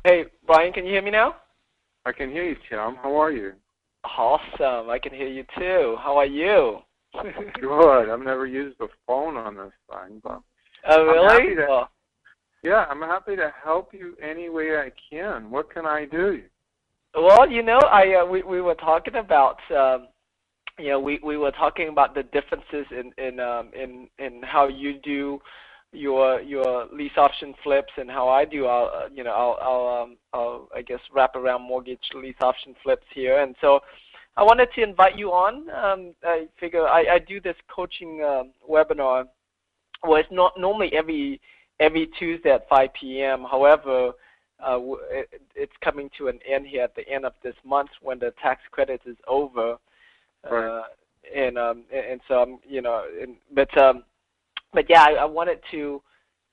Hey, Brian, can you hear me now? I can hear you, Tim. How are you? Awesome. I can hear you too. How are you? Good. I've never used a phone on this thing, but Oh, I'm happy really? to. Well, Yeah, I'm happy to help you any way I can. What can I do? we were talking about we were talking about the differences in how you do your lease option flips and how I do I'll I guess wrap around mortgage lease option flips here. And so I wanted to invite you on. I figure I do this coaching webinar. Well, it's not normally every Tuesday at 5 p.m. However, it's coming to an end here at the end of this month when the tax credit is over. Right. And so I'm, but yeah, I wanted to,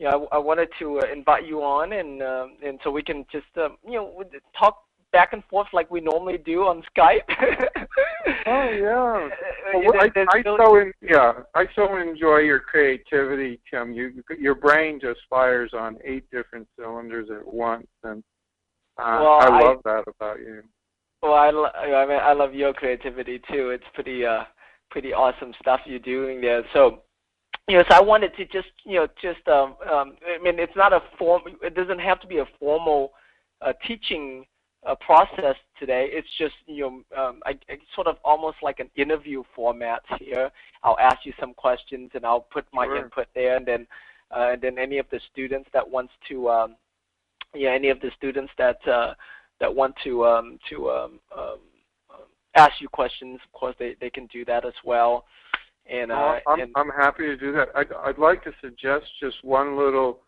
I wanted to invite you on, and so we can just talk back and forth like we normally do on Skype. Oh yeah. Well, I so enjoy your creativity, Tim. Your brain just fires on 8 different cylinders at once, and I love that about you. Well, I love your creativity too. It's pretty awesome stuff you're doing there. So, so I wanted to just, I mean, it's not a it doesn't have to be a formal teaching process today. It's just, I sort of almost like an interview format here. I'll ask you some questions and I'll put my input there, and then any of the students that wants to, any of the students that want to ask you questions, of course, they can do that as well. And I'm happy to do that. I'd like to suggest just one little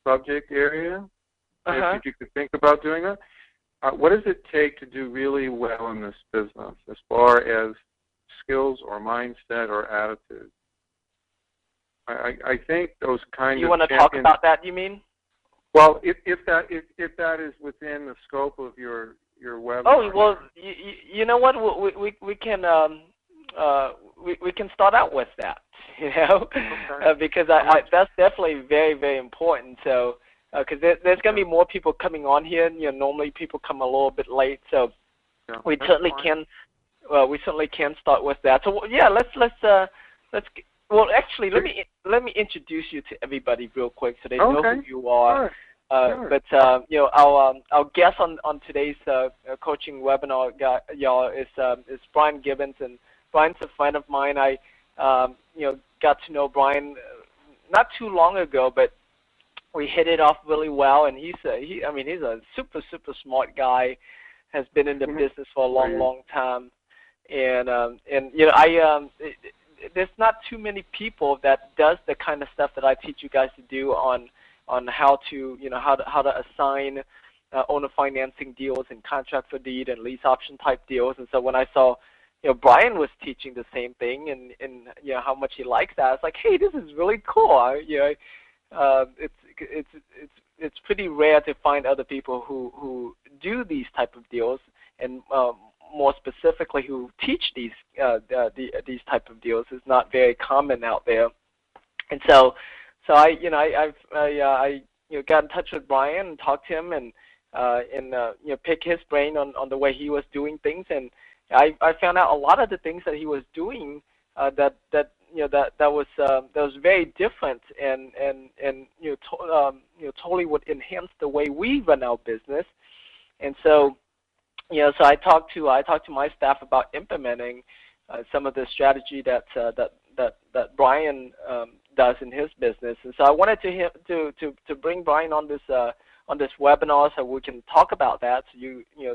subject area, if you could think about doing that. What does it take to do really well in this business, as far as skills or mindset or attitude? I think those kinds of. You want to talk about that? You mean? Well, if that is within the scope of your webinar. Oh well, you know what? We can we can start out with that, because that's definitely very, very important. So because there's going to be more people coming on here. Normally people come a little bit late, so we certainly can. We certainly can start with that. So yeah, let's. Well, actually, let me introduce you to everybody real quick so they know who you are. Sure. But our guest on today's coaching webinar, y'all, is Brian Gibbons, and Brian's a friend of mine. I got to know Brian not too long ago, but we hit it off really well. And he's a super smart guy. Has been in the business for a long time, and there's not too many people that does the kind of stuff that I teach you guys to do on how to how to assign owner financing deals and contract for deed and lease option type deals. And so when I saw Brian was teaching the same thing, and how much he likes that, I was like, hey, this is really cool. It's pretty rare to find other people who do these type of deals, and more specifically who teach these type of deals is not very common out there. And so I got in touch with Brian and talked to him, and pick his brain on the way he was doing things, and I found out a lot of the things that he was doing that was very different, and totally would enhance the way we run our business. And so so I talked to my staff about implementing some of the strategy that Brian does in his business. And so I wanted to bring Brian on this webinar so we can talk about that.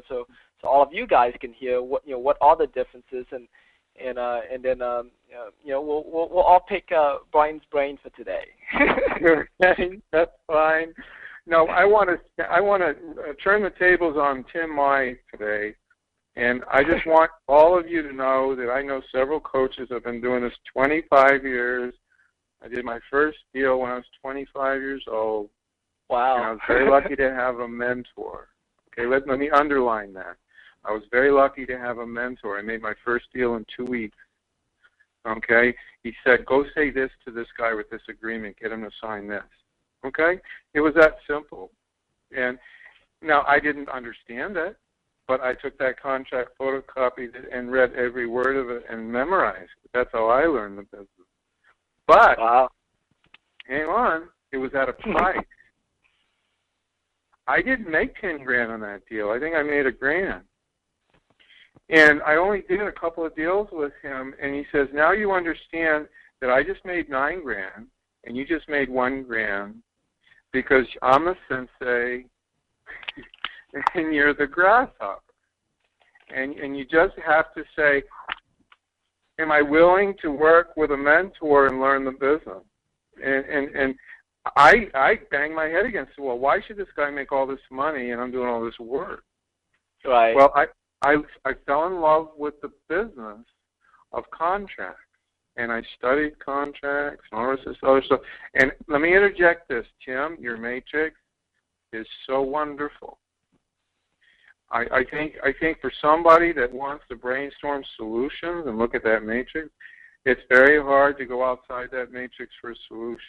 So so all of you guys can hear what are the differences, and then we'll all pick Brian's brain for today. Okay, that's fine. No, I want to turn the tables on Tim Mai today, and I just want all of you to know that I know several coaches have been doing this 25 years. I did my first deal when I was 25 years old. Wow. And I was very lucky to have a mentor. Okay, let me underline that. I was very lucky to have a mentor. I made my first deal in 2 weeks. Okay? He said, go say this to this guy with this agreement. Get him to sign this. Okay? It was that simple. And Now, I didn't understand it, but I took that contract, photocopied it, and read every word of it and memorized it. That's how I learned the business. But, Wow. hang on, it was at a price. I didn't make 10 grand on that deal. I think I made $1 grand. And I only did a couple of deals with him, and he says, now you understand that I just made 9 grand, and you just made 1 grand, because I'm a sensei, and you're the grasshopper. And you just have to say, am I willing to work with a mentor and learn the business? And I bang my head against the wall. Why should this guy make all this money and I'm doing all this work? Right. Well, I fell in love with the business of contracts, and I studied contracts and all this other stuff. And let me interject this, Tim, your matrix is so wonderful. I think for somebody that wants to brainstorm solutions and look at that matrix, it's very hard to go outside that matrix for a solution.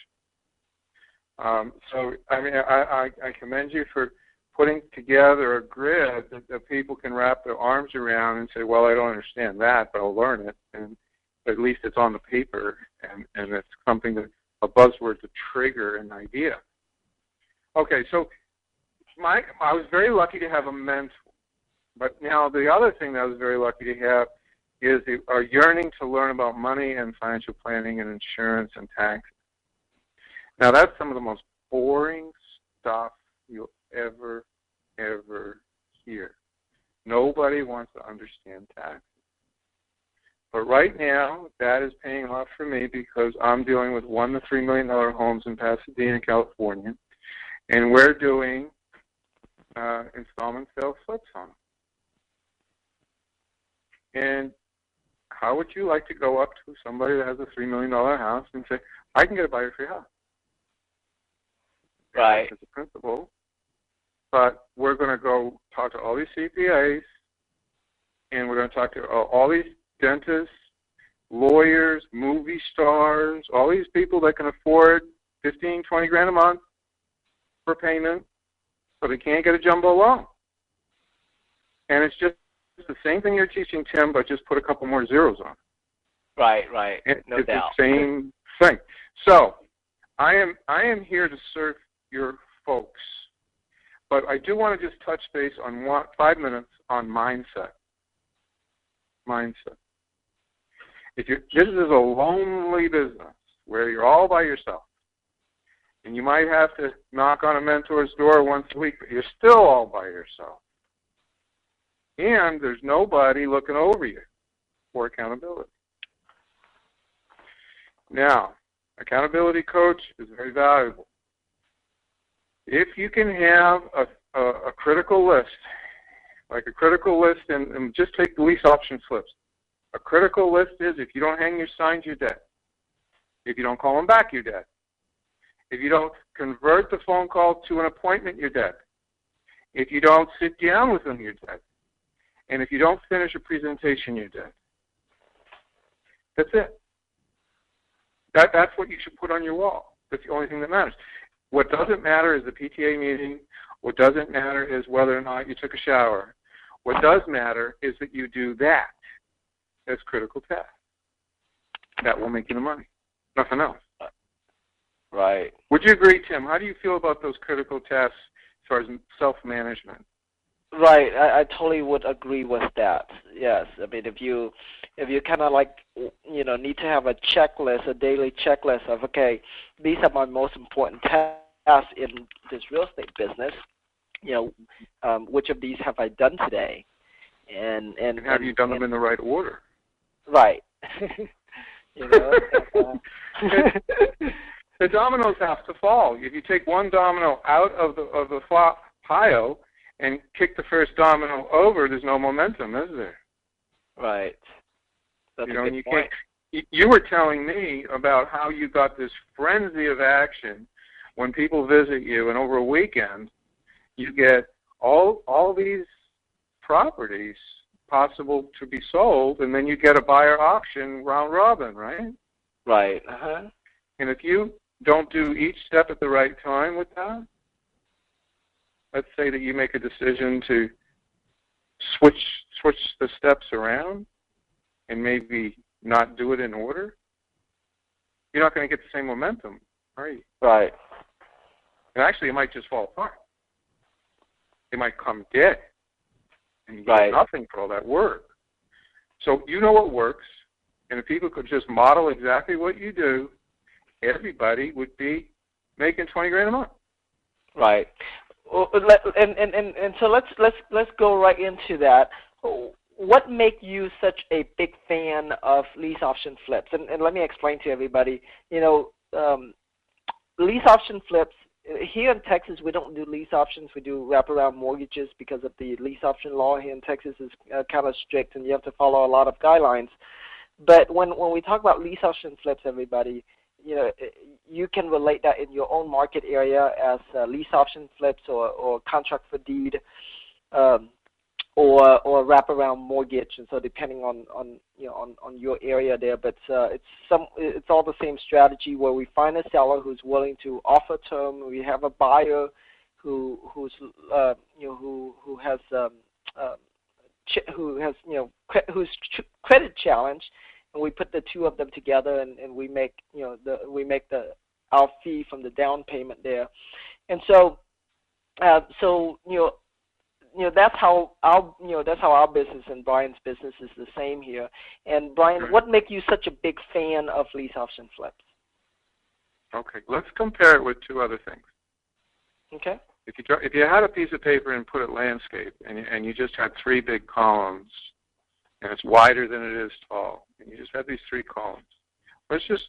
So, I mean, I commend you for putting together a grid that people can wrap their arms around and say, well, I don't understand that, but I'll learn it. And at least it's on the paper, and it's something that a buzzword to trigger an idea. Okay, so I was very lucky to have a mentor. But now the other thing that I was very lucky to have is a yearning to learn about money and financial planning and insurance and taxes. Now that's some of the most boring stuff you'll ever hear. Nobody wants to understand taxes. But right now, that is paying off for me because I'm dealing with $1 to $3 million homes in Pasadena, California, and we're doing installment sales flips on them. And how would you like to go up to somebody that has a $3 million house and say, I can get a buyer for your house? Right. As a principal. But we're going to go talk to all these CPAs, and we're going to talk to all these dentists, lawyers, movie stars, all these people that can afford 15, 20 grand a month for payment, but they can't get a jumbo loan. And it's just the same thing you're teaching, Tim, but just put a couple more zeros on it. Right. No it's doubt. The same thing. So I am here to serve your folks, but I do want to just touch base on 5 minutes on mindset. Mindset. This is a lonely business where you're all by yourself, and you might have to knock on a mentor's door once a week, but you're still all by yourself. And there's nobody looking over you for accountability. Now, accountability coach is very valuable. If you can have a critical list, like a critical list, and just take the lease option slips. A critical list is if you don't hang your signs, you're dead. If you don't call them back, you're dead. If you don't convert the phone call to an appointment, you're dead. If you don't sit down with them, you're dead. And if you don't finish a presentation, you're dead. That's it. That's what you should put on your wall. That's the only thing that matters. What doesn't matter is the PTA meeting. What doesn't matter is whether or not you took a shower. What does matter is that you do that as critical tasks. That will make you the money. Nothing else. Right. Would you agree, Tim? How do you feel about those critical tasks as far as self-management? Right, I totally would agree with that. Yes, I mean if you kind of like need to have a checklist, a daily checklist of these are my most important tasks in this real estate business. Which of these have I done today? And have you done them in the right order? Right. The dominoes have to fall. If you take one domino out of the pile and kick the first domino over, there's no momentum, is there? Right. That's a good you point. You were telling me about how you got this frenzy of action when people visit you, and over a weekend, you get all these properties possible to be sold, and then you get a buyer auction round robin, right? Right. Uh-huh. And if you don't do each step at the right time with that, let's say that you make a decision to switch the steps around and maybe not do it in order, you're not going to get the same momentum, are you? Right. And actually, it might just fall apart. It might come dead, and you Right. get nothing for all that work. So you know what works, and if people could just model exactly what you do, everybody would be making $20,000 a month. Right. Well, and so let's go right into that. What make you such a big fan of lease option flips? And let me explain to everybody. Lease option flips here in Texas, we don't do lease options. We do wraparound mortgages because of the lease option law here in Texas is kind of strict, and you have to follow a lot of guidelines. But when we talk about lease option flips, everybody, you can relate that in your own market area as lease option flips or contract for deed or wraparound mortgage, and so depending on your area there, but it's all the same strategy where we find a seller who's willing to offer term. We have a buyer who's credit challenged, and we put the two of them together, and we make our fee from the down payment there, and so that's how our business and Brian's business is the same here. And Brian, what makes you such a big fan of lease option flips? Okay, let's compare it with two other things. Okay. If you had a piece of paper and put it landscape, and you just had three big columns, and it's wider than it is tall, and you just have these three columns, let's just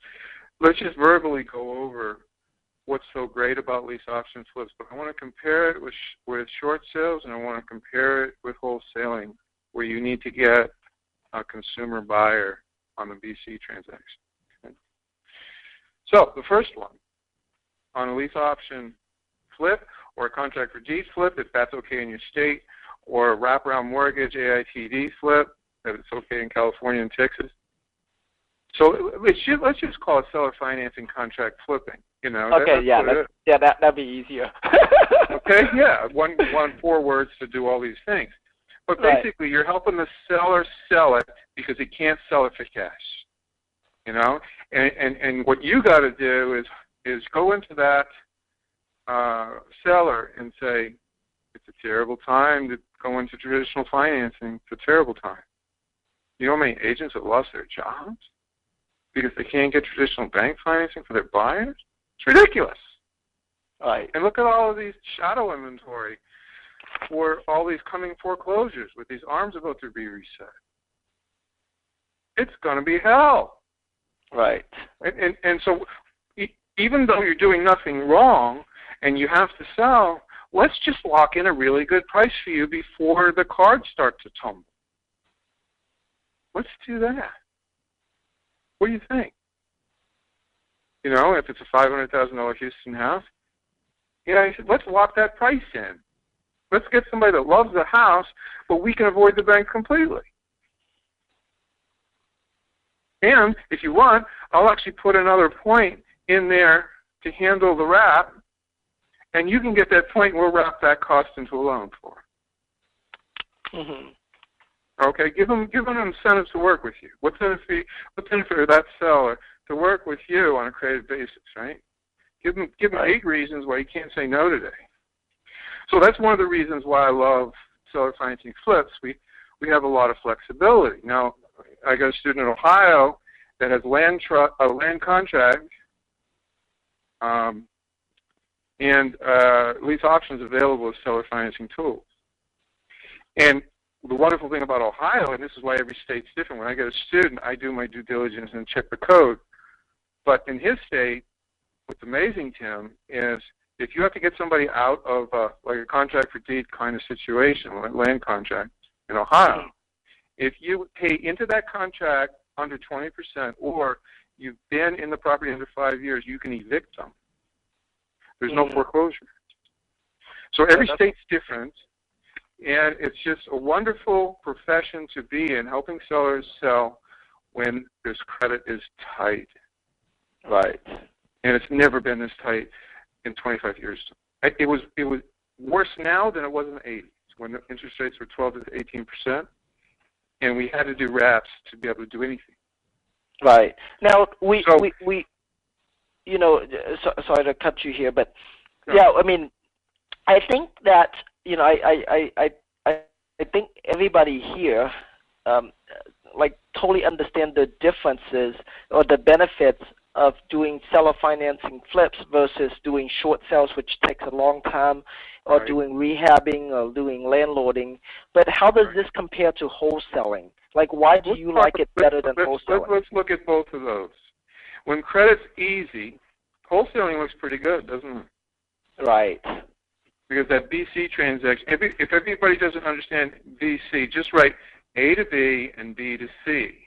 verbally go over what's so great about lease option flips, but I want to compare it with short sales, and I want to compare it with wholesaling, where you need to get a consumer buyer on the BC transaction. Okay. So the first one, on a lease option flip or a contract for deed flip, if that's okay in your state, or a wraparound mortgage AITD flip, that it's okay in California and Texas. So let's just call it seller financing contract flipping. Okay, that'd be easier. Okay, yeah, 4 words to do all these things. But basically, you're helping the seller sell it because he can't sell it for cash. And what you got to do is go into that seller and say, it's a terrible time to go into traditional financing. It's a terrible time. You know how many agents have lost their jobs because they can't get traditional bank financing for their buyers? It's ridiculous. Right. And look at all of these shadow inventory for all these coming foreclosures with these arms about to be reset. It's going to be hell. Right. And so even though you're doing nothing wrong and you have to sell, let's just lock in a really good price for you before the cards start to tumble. Let's do that. What do you think? If it's a $500,000 Houston house, let's lock that price in. Let's get somebody that loves the house, but we can avoid the bank completely. And if you want, I'll actually put another point in there to handle the wrap, and you can get that point, and we'll wrap that cost into a loan for it. Mm-hmm. Okay, give them an incentive to work with you. What's in it for that seller to work with you on a creative basis, right? Give them 8 reasons why you can't say no today. So that's one of the reasons why I love seller financing flips. We have a lot of flexibility. Now, I got a student in Ohio that has a land contract and lease options available as seller financing tools. And the wonderful thing about Ohio, and this is why every state's different, when I get a student, I do my due diligence and check the code. But in his state, what's amazing, Tim, is if you have to get somebody out of like a contract for deed kind of situation, like land contract in Ohio, if you pay into that contract under 20% or you've been in the property under 5 years, you can evict them. There's no foreclosure. So every state's different. And it's just a wonderful profession to be in, helping sellers sell when their credit is tight. Right. And it's never been this tight in 25 years. It was worse now than it was in the 80s when the interest rates were 12 to 18%, and we had to do wraps to be able to do anything. Right. Now, sorry to cut you here, but no. yeah, I mean, I think that, I think everybody here, totally understand the differences or the benefits of doing seller financing flips versus doing short sales, which takes a long time, or right. doing rehabbing or doing landlording. But how does this compare to wholesaling? Like, why do you like it better than wholesaling? Let's look at both of those. When credit's easy, wholesaling looks pretty good, doesn't it? Right. Because that BC transaction, if everybody doesn't understand BC, just write A to B and B to C.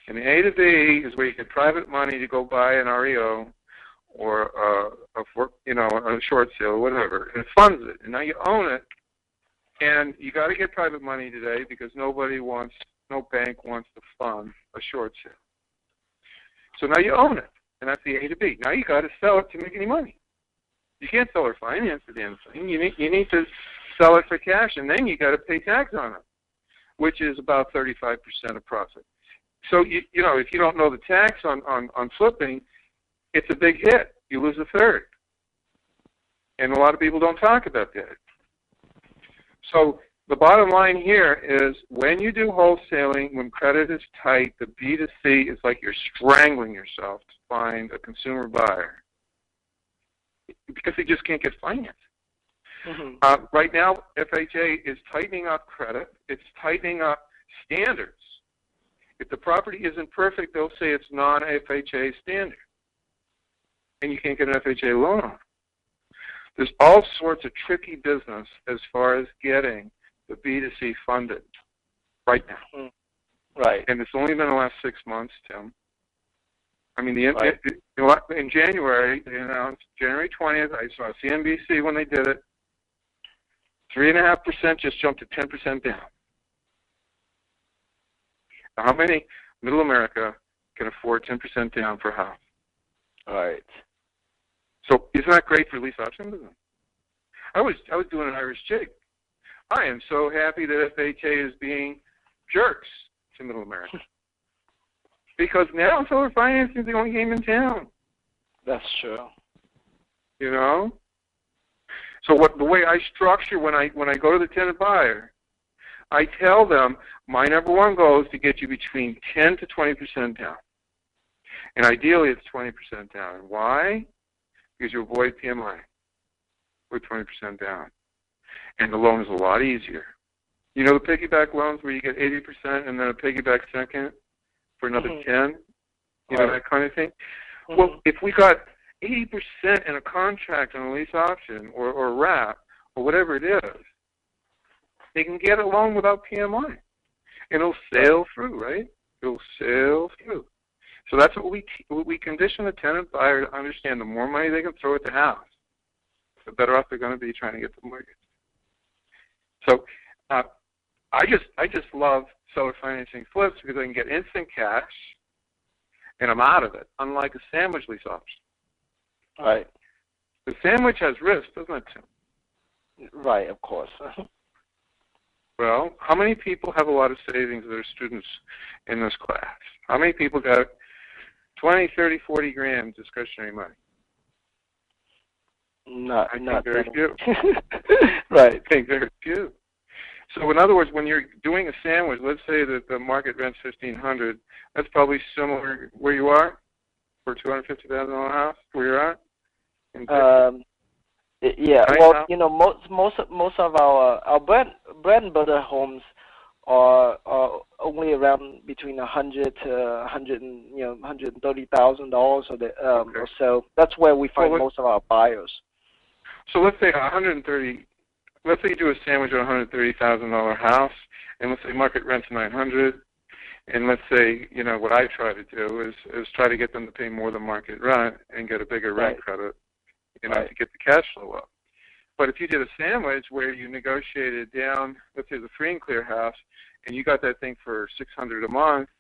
And the A to B is where you get private money to go buy an REO or a short sale or whatever, and it funds it. And now you own it, and you got to get private money today because no bank wants to fund a short sale. So now you own it, and that's the A to B. Now you got to sell it to make any money. You can't sell or finance the damn thing. You need to sell it for cash, and then you got to pay tax on it, which is about 35% of profit. So if you don't know the tax on flipping, it's a big hit. You lose a third, and a lot of people don't talk about that. So the bottom line here is when you do wholesaling, when credit is tight, the B to C is like you're strangling yourself to find a consumer buyer because they just can't get financed. Mm-hmm. Right now, FHA is tightening up credit. It's tightening up standards. If the property isn't perfect, they'll say it's non-FHA standard, and you can't get an FHA loan on it. There's all sorts of tricky business as far as getting the B to C funded right now. Mm-hmm. Right. And it's only been the last 6 months, Tim. I mean, right. In January, they announced January 20th, I saw CNBC when they did it, 3.5% just jumped to 10% down. Now, how many middle America can afford 10% down for a house? All right. So isn't that great for lease option business? I was doing an Irish jig. I am so happy that FHA is being jerks to middle America. Because now solar financing is the only game in town. That's true. So the way I structure when I go to the tenant buyer, I tell them my number one goal is to get you between 10 to 20% down. And ideally it's 20% down. And why? Because you avoid PMI with 20% down. And the loan is a lot easier. You know the piggyback loans where you get 80% and then a piggyback second for another mm-hmm. 10? That kind of thing? Mm-hmm. Well, if we got 80% in a contract on a lease option or wrap or whatever it is, they can get a loan without PMI. And it'll sail through, right? It'll sail through. So that's what we condition the tenant buyer to understand. The more money they can throw at the house, the better off they're going to be trying to get the mortgage. So I just love seller financing flips because I can get instant cash and I'm out of it, unlike a sandwich lease option. Right. The sandwich has risk, doesn't it, Tim? Right, of course. Well, how many people have a lot of savings that are students in this class? How many people got 20, 30, 40 grand discretionary money? Not very few. Right. I think very few. So in other words, when you're doing a sandwich, let's say that the market rent's $1,500, that's probably similar where you are for $250,000 house where you're at. Yeah. Well, most of our bread and butter homes are only around between $100,000 to $130,000 or so. That's where we find most of our buyers. So let's say 130. Let's say you do a sandwich on a $130,000 house, and let's say market rent's $900, and let's say what I try to do is try to get them to pay more than market rent and get a bigger rent credit, to get the cash flow up. But if you did a sandwich where you negotiated down, let's say the free and clear house, and you got that thing for $600 a month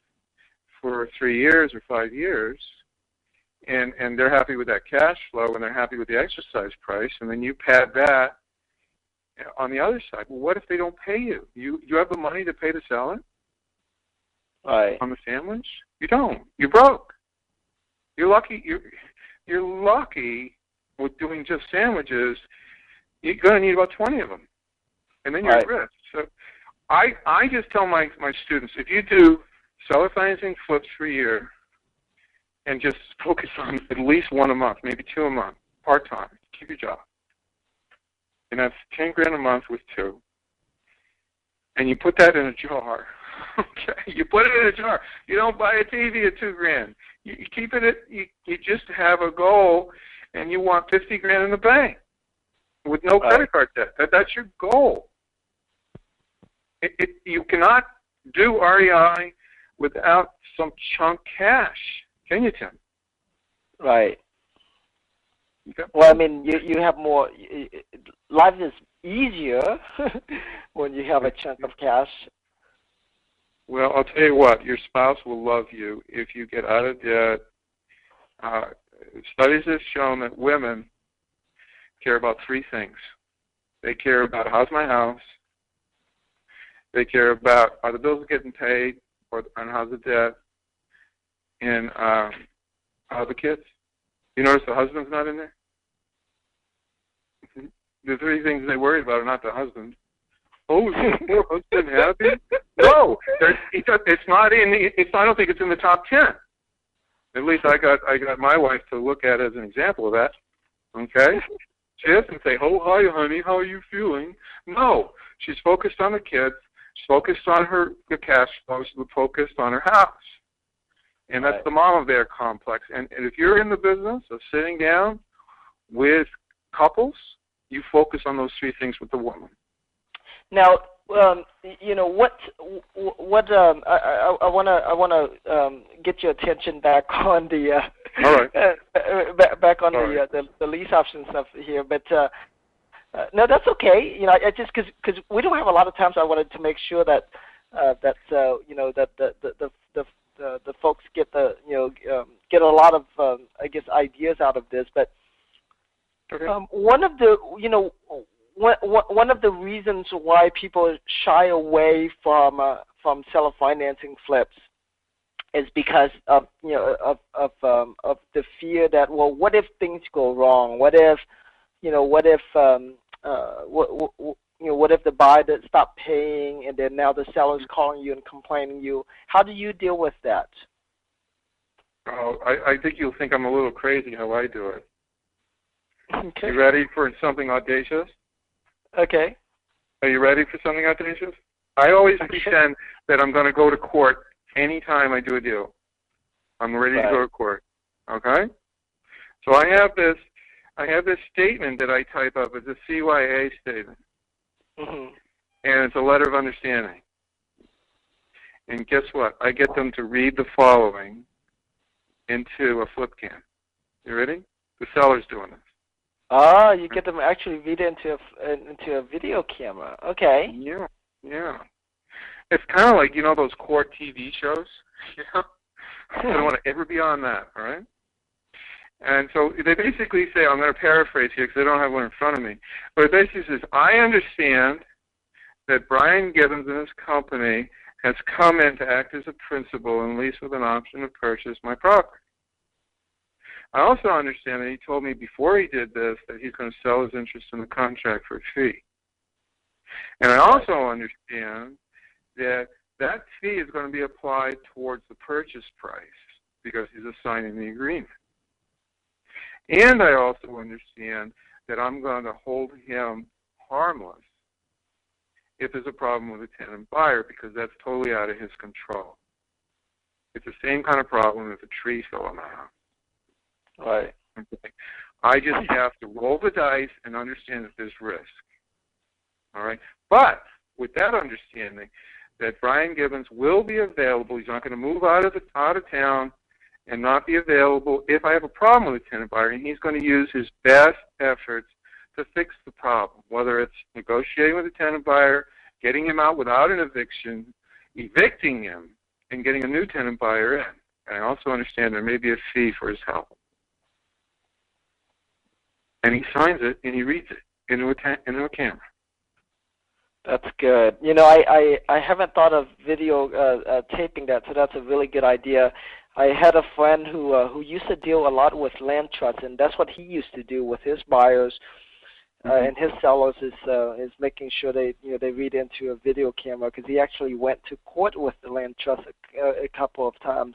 for 3 years or 5 years, and they're happy with that cash flow and they're happy with the exercise price, and then you pad that on the other side, well, what if they don't pay you? You have the money to pay the seller Right. on the sandwich? You don't. You're broke. You're lucky. You're lucky with doing just sandwiches. You're going to need about 20 of them, and then you're at risk. So I just tell my students, if you do seller financing flips for a year and just focus on at least one a month, maybe two a month, part-time, keep your job. And that's $10,000 a month with two. And you put that in a jar. Okay, you put it in a jar. You don't buy a TV at $2,000. You keep it at. You just have a goal, and you want $50,000 in the bank with no credit card debt. That's your goal. You cannot do REI without some chunk cash, can you, Tim? Right. Okay. Well, I mean, you have more. Life is easier when you have a chunk of cash. Well, I'll tell you what, your spouse will love you if you get out of debt. Studies have shown that women care about three things. They care about, how's my house? They care about, are the bills getting paid, and how's the debt? And how are the kids? You notice the husband's not in there? The three things they worry about are not the husband. Oh, is the poor husband happy? No, it's not in. I don't think it's in the top 10. At least I got my wife to look at as an example of that. Okay, she doesn't say, "Oh, hi, honey, how are you feeling?" No, she's focused on the kids. She's focused on the cash flow. She's focused on her house, and that's the mama bear complex. And if you're in the business of sitting down with couples, you focus on those three things with the woman. Now, you know what? I wanna get your attention back on the all right. back on the lease option stuff here, but no, that's okay. You know, I just because we don't have a lot of time, so I wanted to make sure that you know that the folks get get a lot of I guess ideas out of this, but one of the one of the reasons why people shy away from seller financing flips is because of the fear that, well, what if things go wrong? What if what if the buyer stop paying and then now the seller's calling you and complaining you? How do you deal with that? Oh, I think you'll think I'm a little crazy how I do it. Okay. You ready for something audacious? Okay. Are you ready for something audacious? I always pretend that I'm going to go to court anytime I do a deal. I'm ready to go to court. Okay? So I have this statement that I type up. It's a CYA statement. Mm-hmm. And it's a letter of understanding. And guess what? I get them to read the following into a flip cam. You ready? The seller's doing this. Ah, you get them actually read into a video camera. Okay. Yeah, yeah. It's kind of like, those court TV shows. I don't want to ever be on that, all right? And so they basically say, I'm going to paraphrase here because I don't have one in front of me, but it basically says, I understand that Brian Gibbons and his company has come in to act as a principal and lease with an option to purchase my property. I also understand that he told me before he did this that he's going to sell his interest in the contract for a fee. And I also understand that that fee is going to be applied towards the purchase price because he's assigning the agreement. And I also understand that I'm going to hold him harmless if there's a problem with a tenant buyer because that's totally out of his control. It's the same kind of problem if a tree fell on the house. Right. Okay. I just have to roll the dice and understand that there's risk. All right. But with that understanding that Brian Gibbons will be available, he's not going to move out of town and not be available if I have a problem with a tenant buyer, and he's going to use his best efforts to fix the problem, whether it's negotiating with a tenant buyer, getting him out without an eviction, evicting him, and getting a new tenant buyer in. And I also understand there may be a fee for his help. And he signs it and he reads it into a camera. That's good. You know, I haven't thought of video taping that, so that's a really good idea. I had a friend who used to deal a lot with land trusts, and that's what he used to do with his buyers and his sellers is making sure they read into a video camera, because he actually went to court with the land trust a couple of times.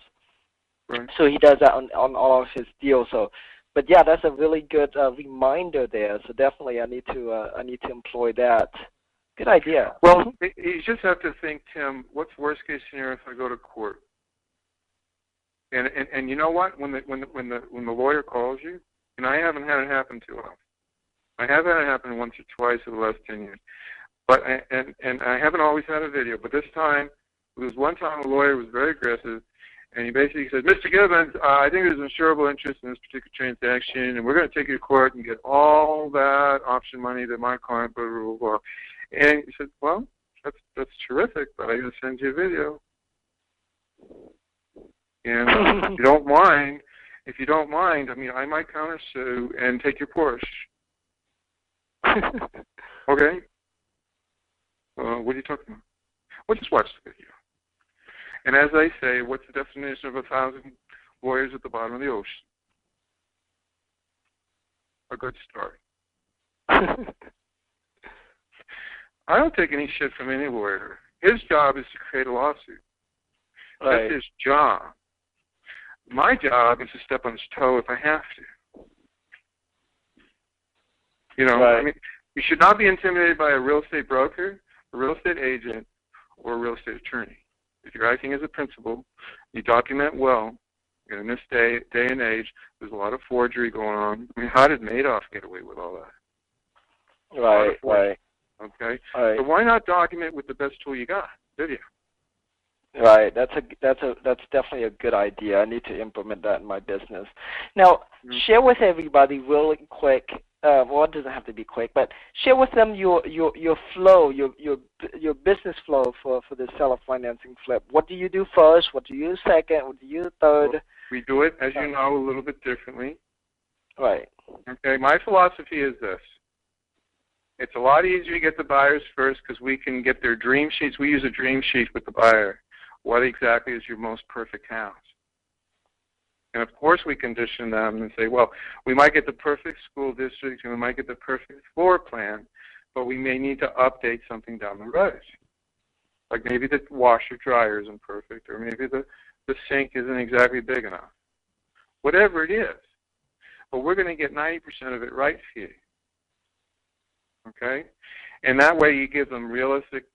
Right. So he does that on all of his deals. So, but yeah, that's a really good reminder there. So definitely, I need to employ that. Good idea. Well, you just have to think, Tim, what's worst case scenario if I go to court? And you know what? When the lawyer calls you, and I haven't had it happen too often. I have had it happen once or twice in the last 10 years. But and I haven't always had a video. But this time, there was one time a lawyer was very aggressive, and he basically said, "Mr. Gibbons, I think there's an insurable interest in this particular transaction, and we're going to take you to court and get all that option money that my client blah blah blah." And he said, "Well, that's terrific, but I got to send you a video. And if you don't mind, I mean, I might countersue and take your Porsche." Okay. What are you talking about? Well, just watch the video. And as they say, what's the definition of 1,000 lawyers at the bottom of the ocean? A good start. I don't take any shit from any lawyer. His job is to create a lawsuit. Right. That's his job. My job is to step on his toe if I have to. You know, right. I mean, you should not be intimidated by a real estate broker, a real estate agent, or a real estate attorney. If you're acting as a principal, you document well. And in this day and age, there's a lot of forgery going on. I mean, how did Madoff get away with all that? Right, right. Okay? Right. So why not document with the best tool you got, video? Right. That's definitely a good idea. I need to implement that in my business. Now, share with everybody really quick. Well, it doesn't have to be quick, but share with them your flow, your business flow for the seller financing flip. What do you do first? What do you do second? What do you do third? Well, we do it, as you know, a little bit differently. Right. Okay. My philosophy is this. It's a lot easier to get the buyers first because we can get their dream sheets. We use a dream sheet with the buyer. What exactly is your most perfect house? And of course we condition them and say, well, we might get the perfect school district and we might get the perfect floor plan, but we may need to update something down the road. Like maybe the washer dryer isn't perfect, or maybe the sink isn't exactly big enough. Whatever it is. But we're going to get 90% of it right for you. Okay? And that way you give them realistic.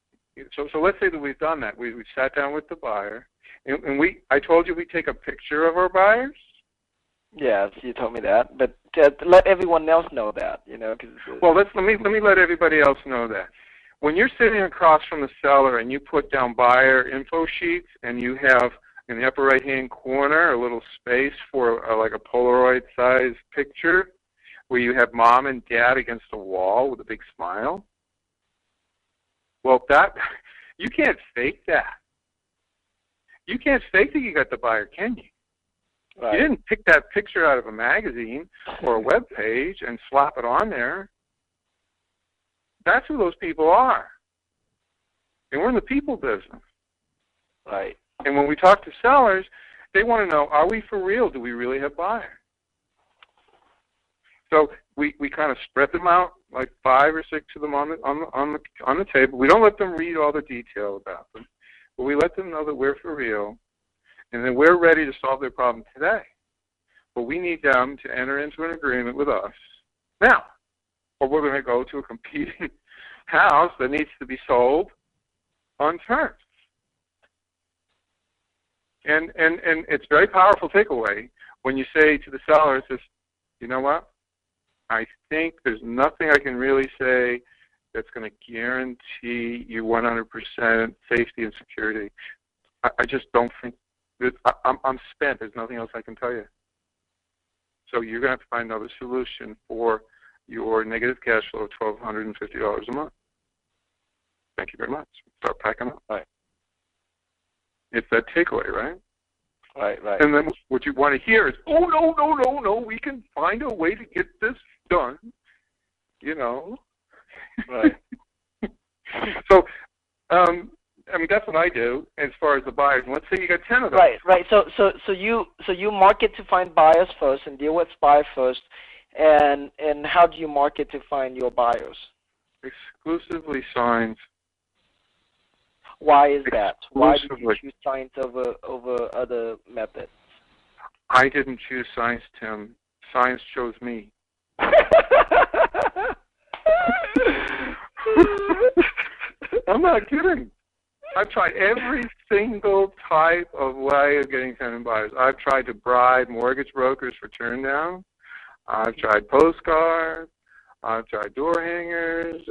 So let's say that we've done that. We sat down with the buyer, and I told you we take a picture of our buyers. Yes, you told me that, but let everyone else know that, you know. Well, let me let everybody else know that. When you're sitting across from the seller and you put down buyer info sheets, and you have in the upper right-hand corner a little space for like a Polaroid-sized picture, where you have mom and dad against a wall with a big smile. Well, you can't fake that. You can't fake that you got the buyer, can you? Right. You didn't pick that picture out of a magazine or a web page and slap it on there. That's who those people are. And we're in the people business. Right. And when we talk to sellers, they want to know, are we for real? Do we really have buyers? So we kind of spread them out, like 5 or 6 of them on the table. We don't let them read all the detail about them, but we let them know that we're for real, and that we're ready to solve their problem today. But we need them to enter into an agreement with us now, or we're going to go to a competing house that needs to be sold on terms. And it's a very powerful takeaway when you say to the seller, it says, you know what? I think there's nothing I can really say that's going to guarantee you 100% safety and security. I just don't think that I'm spent. There's nothing else I can tell you. So you're going to have to find another solution for your negative cash flow of $1,250 a month. Thank you very much. Start packing up. Right. It's that takeaway, right? Right. And then what you want to hear is, oh, no, we can find a way to get this done, you know. Right. I mean, that's what I do as far as the buyers. And let's say you got 10 of them. Right. So you market to find buyers first and deal with buyers first, and how do you market to find your buyers? Exclusively signs. Why is that? Why did you choose signs over other methods? I didn't choose signs, Tim. Signs chose me. I'm not kidding. I've tried every single type of way of getting tenant buyers. I've tried to bribe mortgage brokers for turn down. I've tried postcards. I've tried door hangers.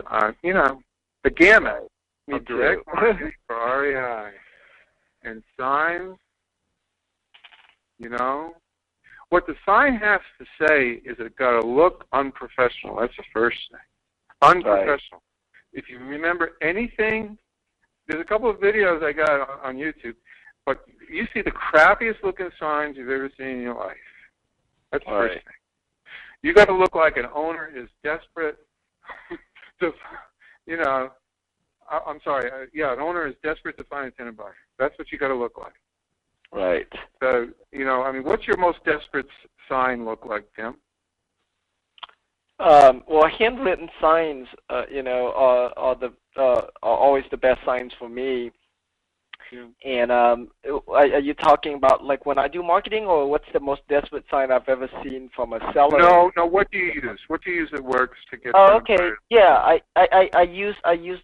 You know, the gamut of direct marketing for REI. And signs, you know. What the sign has to say is it's got to look unprofessional. That's the first thing. Unprofessional. Right. If you remember anything, there's a couple of videos I got on YouTube, but you see the crappiest looking signs you've ever seen in your life. That's the first thing. You got to look like an owner is desperate to, you know, I'm sorry, an owner is desperate to find a tenant buyer. That's what you got to look like. Right. So, you know, I mean, what's your most desperate sign look like, Tim? Well, handwritten signs, you know, are always the best signs for me. Yeah. And are you talking about like when I do marketing, or what's the most desperate sign I've ever seen from a seller? No. What do you use? What do you use that works to get? Oh, okay. Buyers? Yeah, I use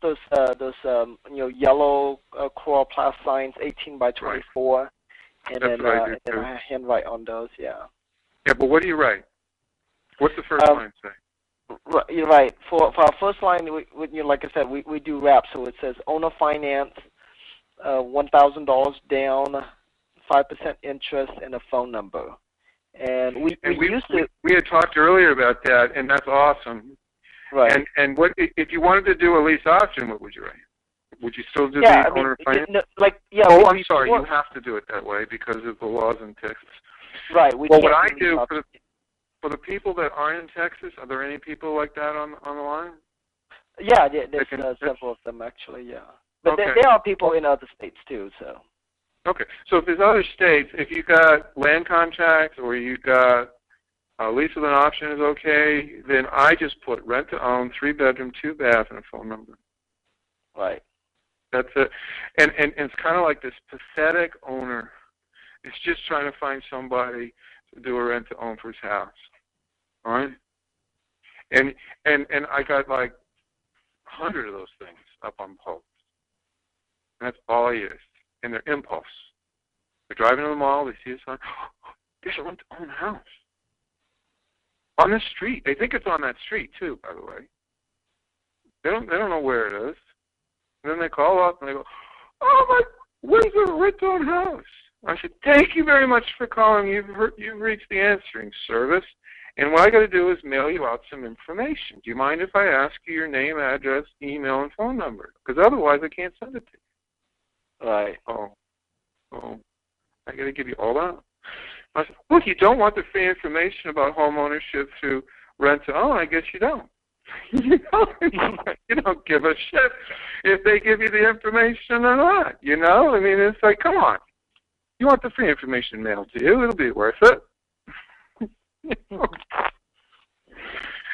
those you know, yellow chloroplast signs, 18 by 24, right. And then I handwrite on those. Yeah. Yeah, but what do you write? What's the first line say? You're right. For our first line, you know, like I said, we do wrap, so it says owner finance, $1,000 down, 5% interest, and a phone number. And we had talked earlier about that, and that's awesome. Right. And what if you wanted to do a lease option? What would you write? Would you still do the owner finance? Oh, I'm sorry. You have to do it that way because of the laws in Texas. Right. Well, what I do for the people that aren't in Texas, are there any people like that on the line? Yeah, there's several of them actually. Yeah, but there are people in other states too. So. Okay, so if there's other states, if you got land contracts or you got a lease with an option is okay, then I just put rent to own, 3-bedroom, 2-bath, and a phone number. Right. That's it. And it's kind of like this pathetic owner. It's just trying to find somebody to do a rent to own for his house. All right? And I got like 100 of those things up on posts. And that's all I use. And they're impulse. They're driving to the mall, they see a sign, oh, there's a rent to own house. On this street. They think it's on that street too, by the way. They don't know where it is. And then they call up and they go, oh my, where's the rent to own house? I said, thank you very much for calling. You've reached the answering service. And what I got to do is mail you out some information. Do you mind if I ask you your name, address, email, and phone number? Because otherwise I can't send it to you. Right. Oh, I got to give you all that. I said, look, you don't want the free information about home ownership through rent to own. I guess you don't. You don't give a shit if they give you the information or not. You know, I mean, it's like, come on. You want the free information mailed to you? It'll be worth it.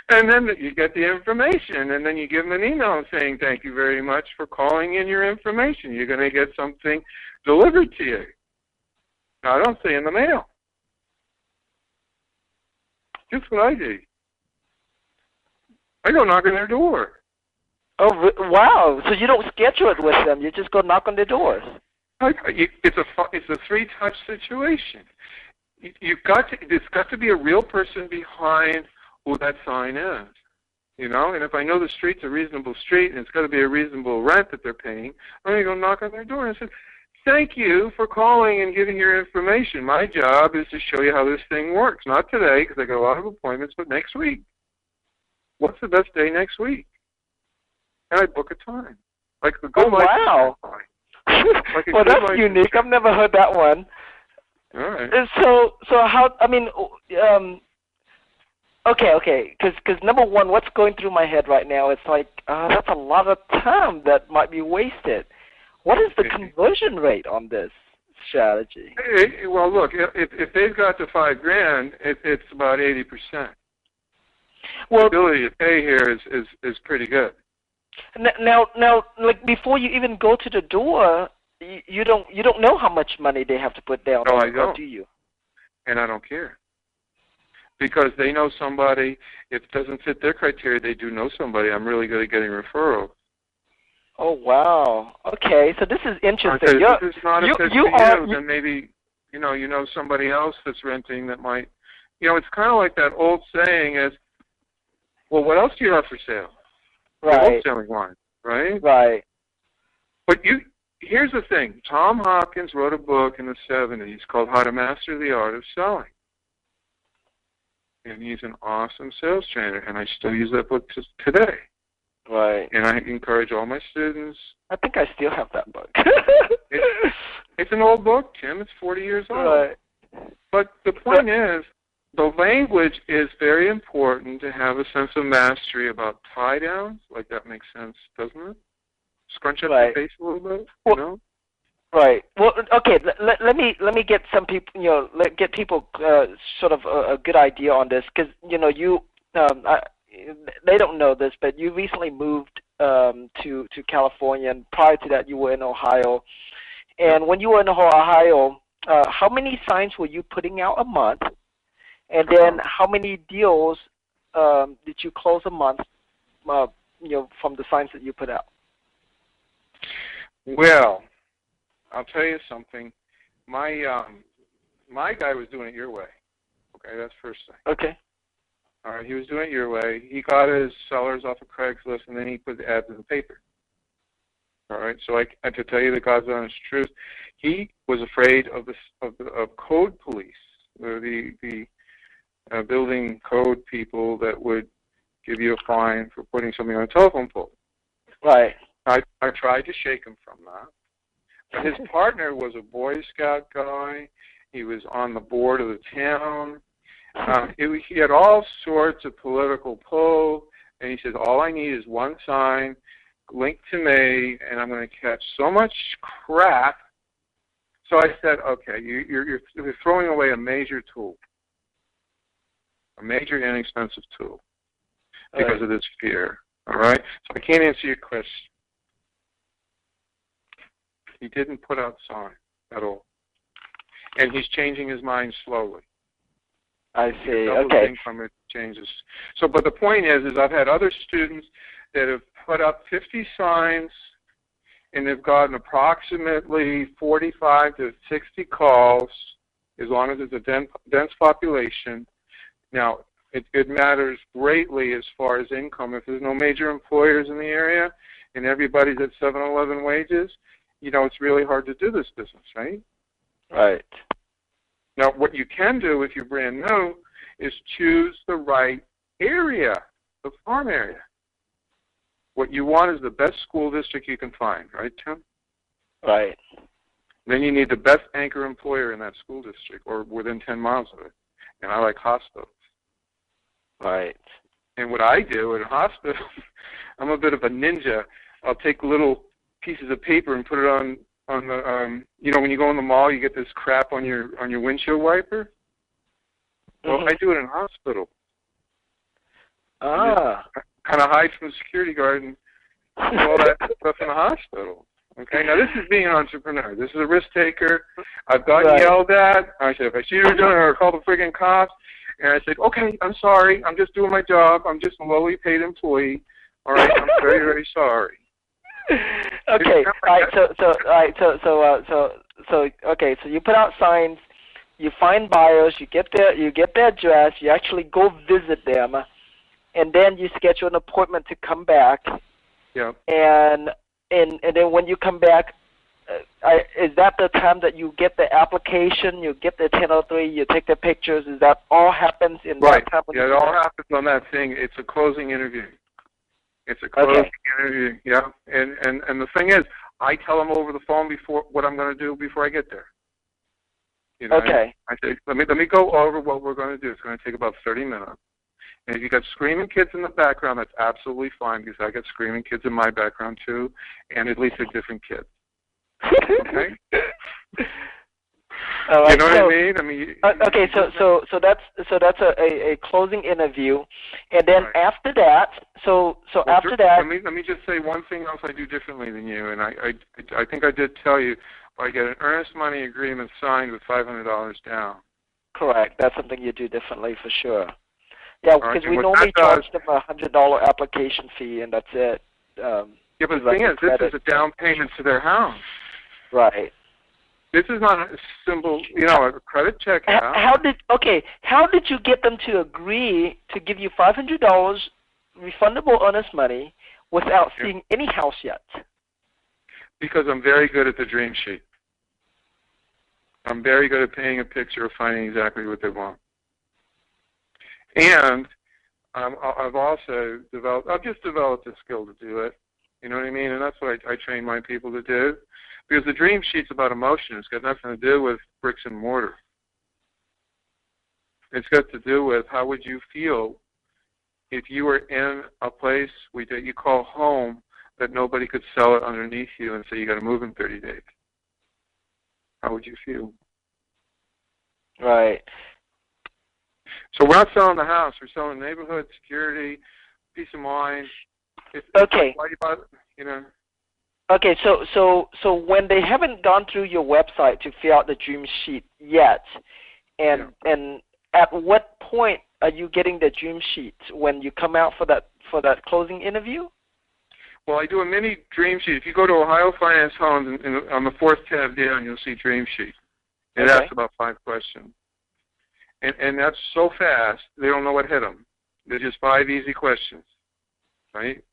And then you get the information, and then you give them an email saying, thank you very much for calling in your information. You're going to get something delivered to you. Now, I don't say in the mail. Just what I do. I go knock on their door. Oh, wow. So you don't schedule it with them. You just go knock on their doors. It's a 3-touch situation. There's got to be a real person behind who that sign is, you know. And if I know the street's a reasonable street and it's got to be a reasonable rent that they're paying, I'm going to go knock on their door and say, thank you for calling and giving your information. My job is to show you how this thing works. Not today because I got a lot of appointments, but next week. What's the best day next week? And I book a time. Like the good life. Wow. Like well, that's unique. I've never heard that one. All right. So how? I mean, okay. Because number one, what's going through my head right now? It's like that's a lot of time that might be wasted. What is the conversion rate on this strategy? Well, look, if they've got to $5,000, it's about 80%. Well, the ability to pay here is pretty good. Now, like before you even go to the door, you don't know how much money they have to put down. No, I don't. Do you? And I don't care. Because they know somebody. If it doesn't fit their criteria, they do know somebody. I'm really good at getting referrals. Oh wow. Okay, so this is interesting. If it's not a fit for you, then maybe you know somebody else that's renting that might. It's kind of like that old saying is, well, what else do you have for sale? Right. Wholesaling line, right? Right. But here's the thing. Tom Hopkins wrote a book in the 70s called How to Master the Art of Selling. And he's an awesome sales trainer, and I still use that book today. Right. And I encourage all my students. I think I still have that book. It's an old book, Tim. It's 40 years old. Right. But the point is, the language is very important to have a sense of mastery about tie downs. Like that makes sense, doesn't it? Scrunch up your face a little bit, Right. Well, okay. Let me get some people, get people sort of a good idea on this, because they don't know this, but you recently moved to California, and prior to that, you were in Ohio. And when you were in Ohio, how many signs were you putting out a month? And then how many deals did you close a month, from the signs that you put out? Well, I'll tell you something. My guy was doing it your way. Okay, that's first thing. Okay. All right, he was doing it your way. He got his sellers off of Craigslist, and then he put the ads in the paper. All right, so I to tell you the God's honest truth, he was afraid of code police, the building code people that would give you a fine for putting something on a telephone pole. Right. I tried to shake him from that. But his partner was a Boy Scout guy. He was on the board of the town. He had all sorts of political pull, and he said, all I need is one sign, linked to me, and I'm going to catch so much crap. So I said, okay, you're throwing away a major tool, a major inexpensive tool, because of this fear. All right? So I can't answer your question. He didn't put out signs at all. And he's changing his mind slowly. I see. Okay. From it changes. So, but the point is I've had other students that have put up 50 signs, and they've gotten approximately 45 to 60 calls, as long as it's a dense population. Now, it matters greatly as far as income. If there's no major employers in the area and everybody's at 7-Eleven wages, it's really hard to do this business, right? Right. Now, what you can do if you're brand new is choose the right area, the farm area. What you want is the best school district you can find, right, Tim? Right. Then you need the best anchor employer in that school district or within 10 miles of it. And I like hospitals. Right. And what I do at a hospital, I'm a bit of a ninja. I'll take little pieces of paper and put it on the when you go in the mall, you get this crap on your windshield wiper. Well, I do it in a hospital. Kind of hide from the security guard and do all that stuff in a hospital. Okay, now this is being an entrepreneur. This is a risk taker. I've gotten yelled at. I said, if I see you doing it, I'll call the friggin' cops. And I said, okay, I'm sorry. I'm just doing my job. I'm just a lowly paid employee. All right, I'm very, very sorry. Okay. So you put out signs, you find buyers, you get their address, you actually go visit them, and then you schedule an appointment to come back. Yeah. And then when you come back, is that the time that you get the application, you get the 1003, you take the pictures? Is that all happens in that time? Yeah, it all happens on that thing. It's a closing interview. It's a closing interview, yeah. And the thing is, I tell them over the phone before what I'm going to do before I get there. I say, let me go over what we're going to do. It's going to take about 30 minutes. And if you got screaming kids in the background, that's absolutely fine, because I got screaming kids in my background too, and at least they're different kids. Okay. All right. You know what I mean? I mean. Okay, so that's a closing interview, and then Right. after that, so Well, after that. let me just say one thing else I do differently than you, and I think I did tell you. I get an earnest money agreement signed with $500 down. Correct. That's something you do differently for sure. Yeah, because Right. we normally charge them $100 application fee, and that's it. Yeah, but the thing is, this is a down payment to their house. Right. This is not a simple, a credit check out. How did you get them to agree to give you $500 refundable earnest money without seeing any house yet? Because I'm very good at the dream sheet. I'm very good at painting a picture of finding exactly what they want. And I've also just developed a skill to do it. You know what I mean? And that's what I train my people to do. Because the dream sheet's about emotion. It's got nothing to do with bricks and mortar. It's got to do with how would you feel if you were in a place that you call home that nobody could sell it underneath you and say you got to move in 30 days. How would you feel? Right. So we're not selling the house. We're selling neighborhood, security, peace of mind. Okay. Why do you bother, Okay, so when they haven't gone through your website to fill out the dream sheet yet, and at what point are you getting the dream sheet? When you come out for that closing interview? Well, I do a mini dream sheet. If you go to Ohio Finance Homes, and on the fourth tab down, you'll see dream sheet. It asks about 5 questions. And that's so fast, they don't know what hit them. They're just 5 easy questions, right?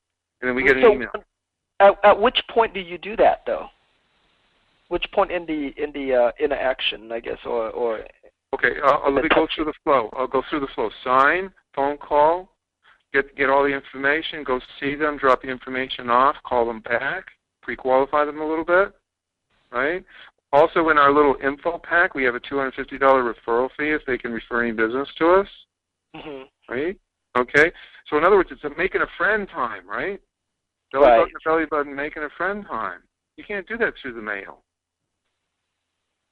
And then we get an email. At which point do you do that, though? Which point in the interaction, I guess, or? Okay, let me go through the flow. I'll go through the flow. Sign, phone call, get all the information, go see them, drop the information off, call them back, pre-qualify them a little bit, right? Also, in our little info pack, we have a $250 referral fee if they can refer any business to us, right? Okay, so in other words, it's a making a friend time, right? Belly button to belly button, making a friend time. You can't do that through the mail.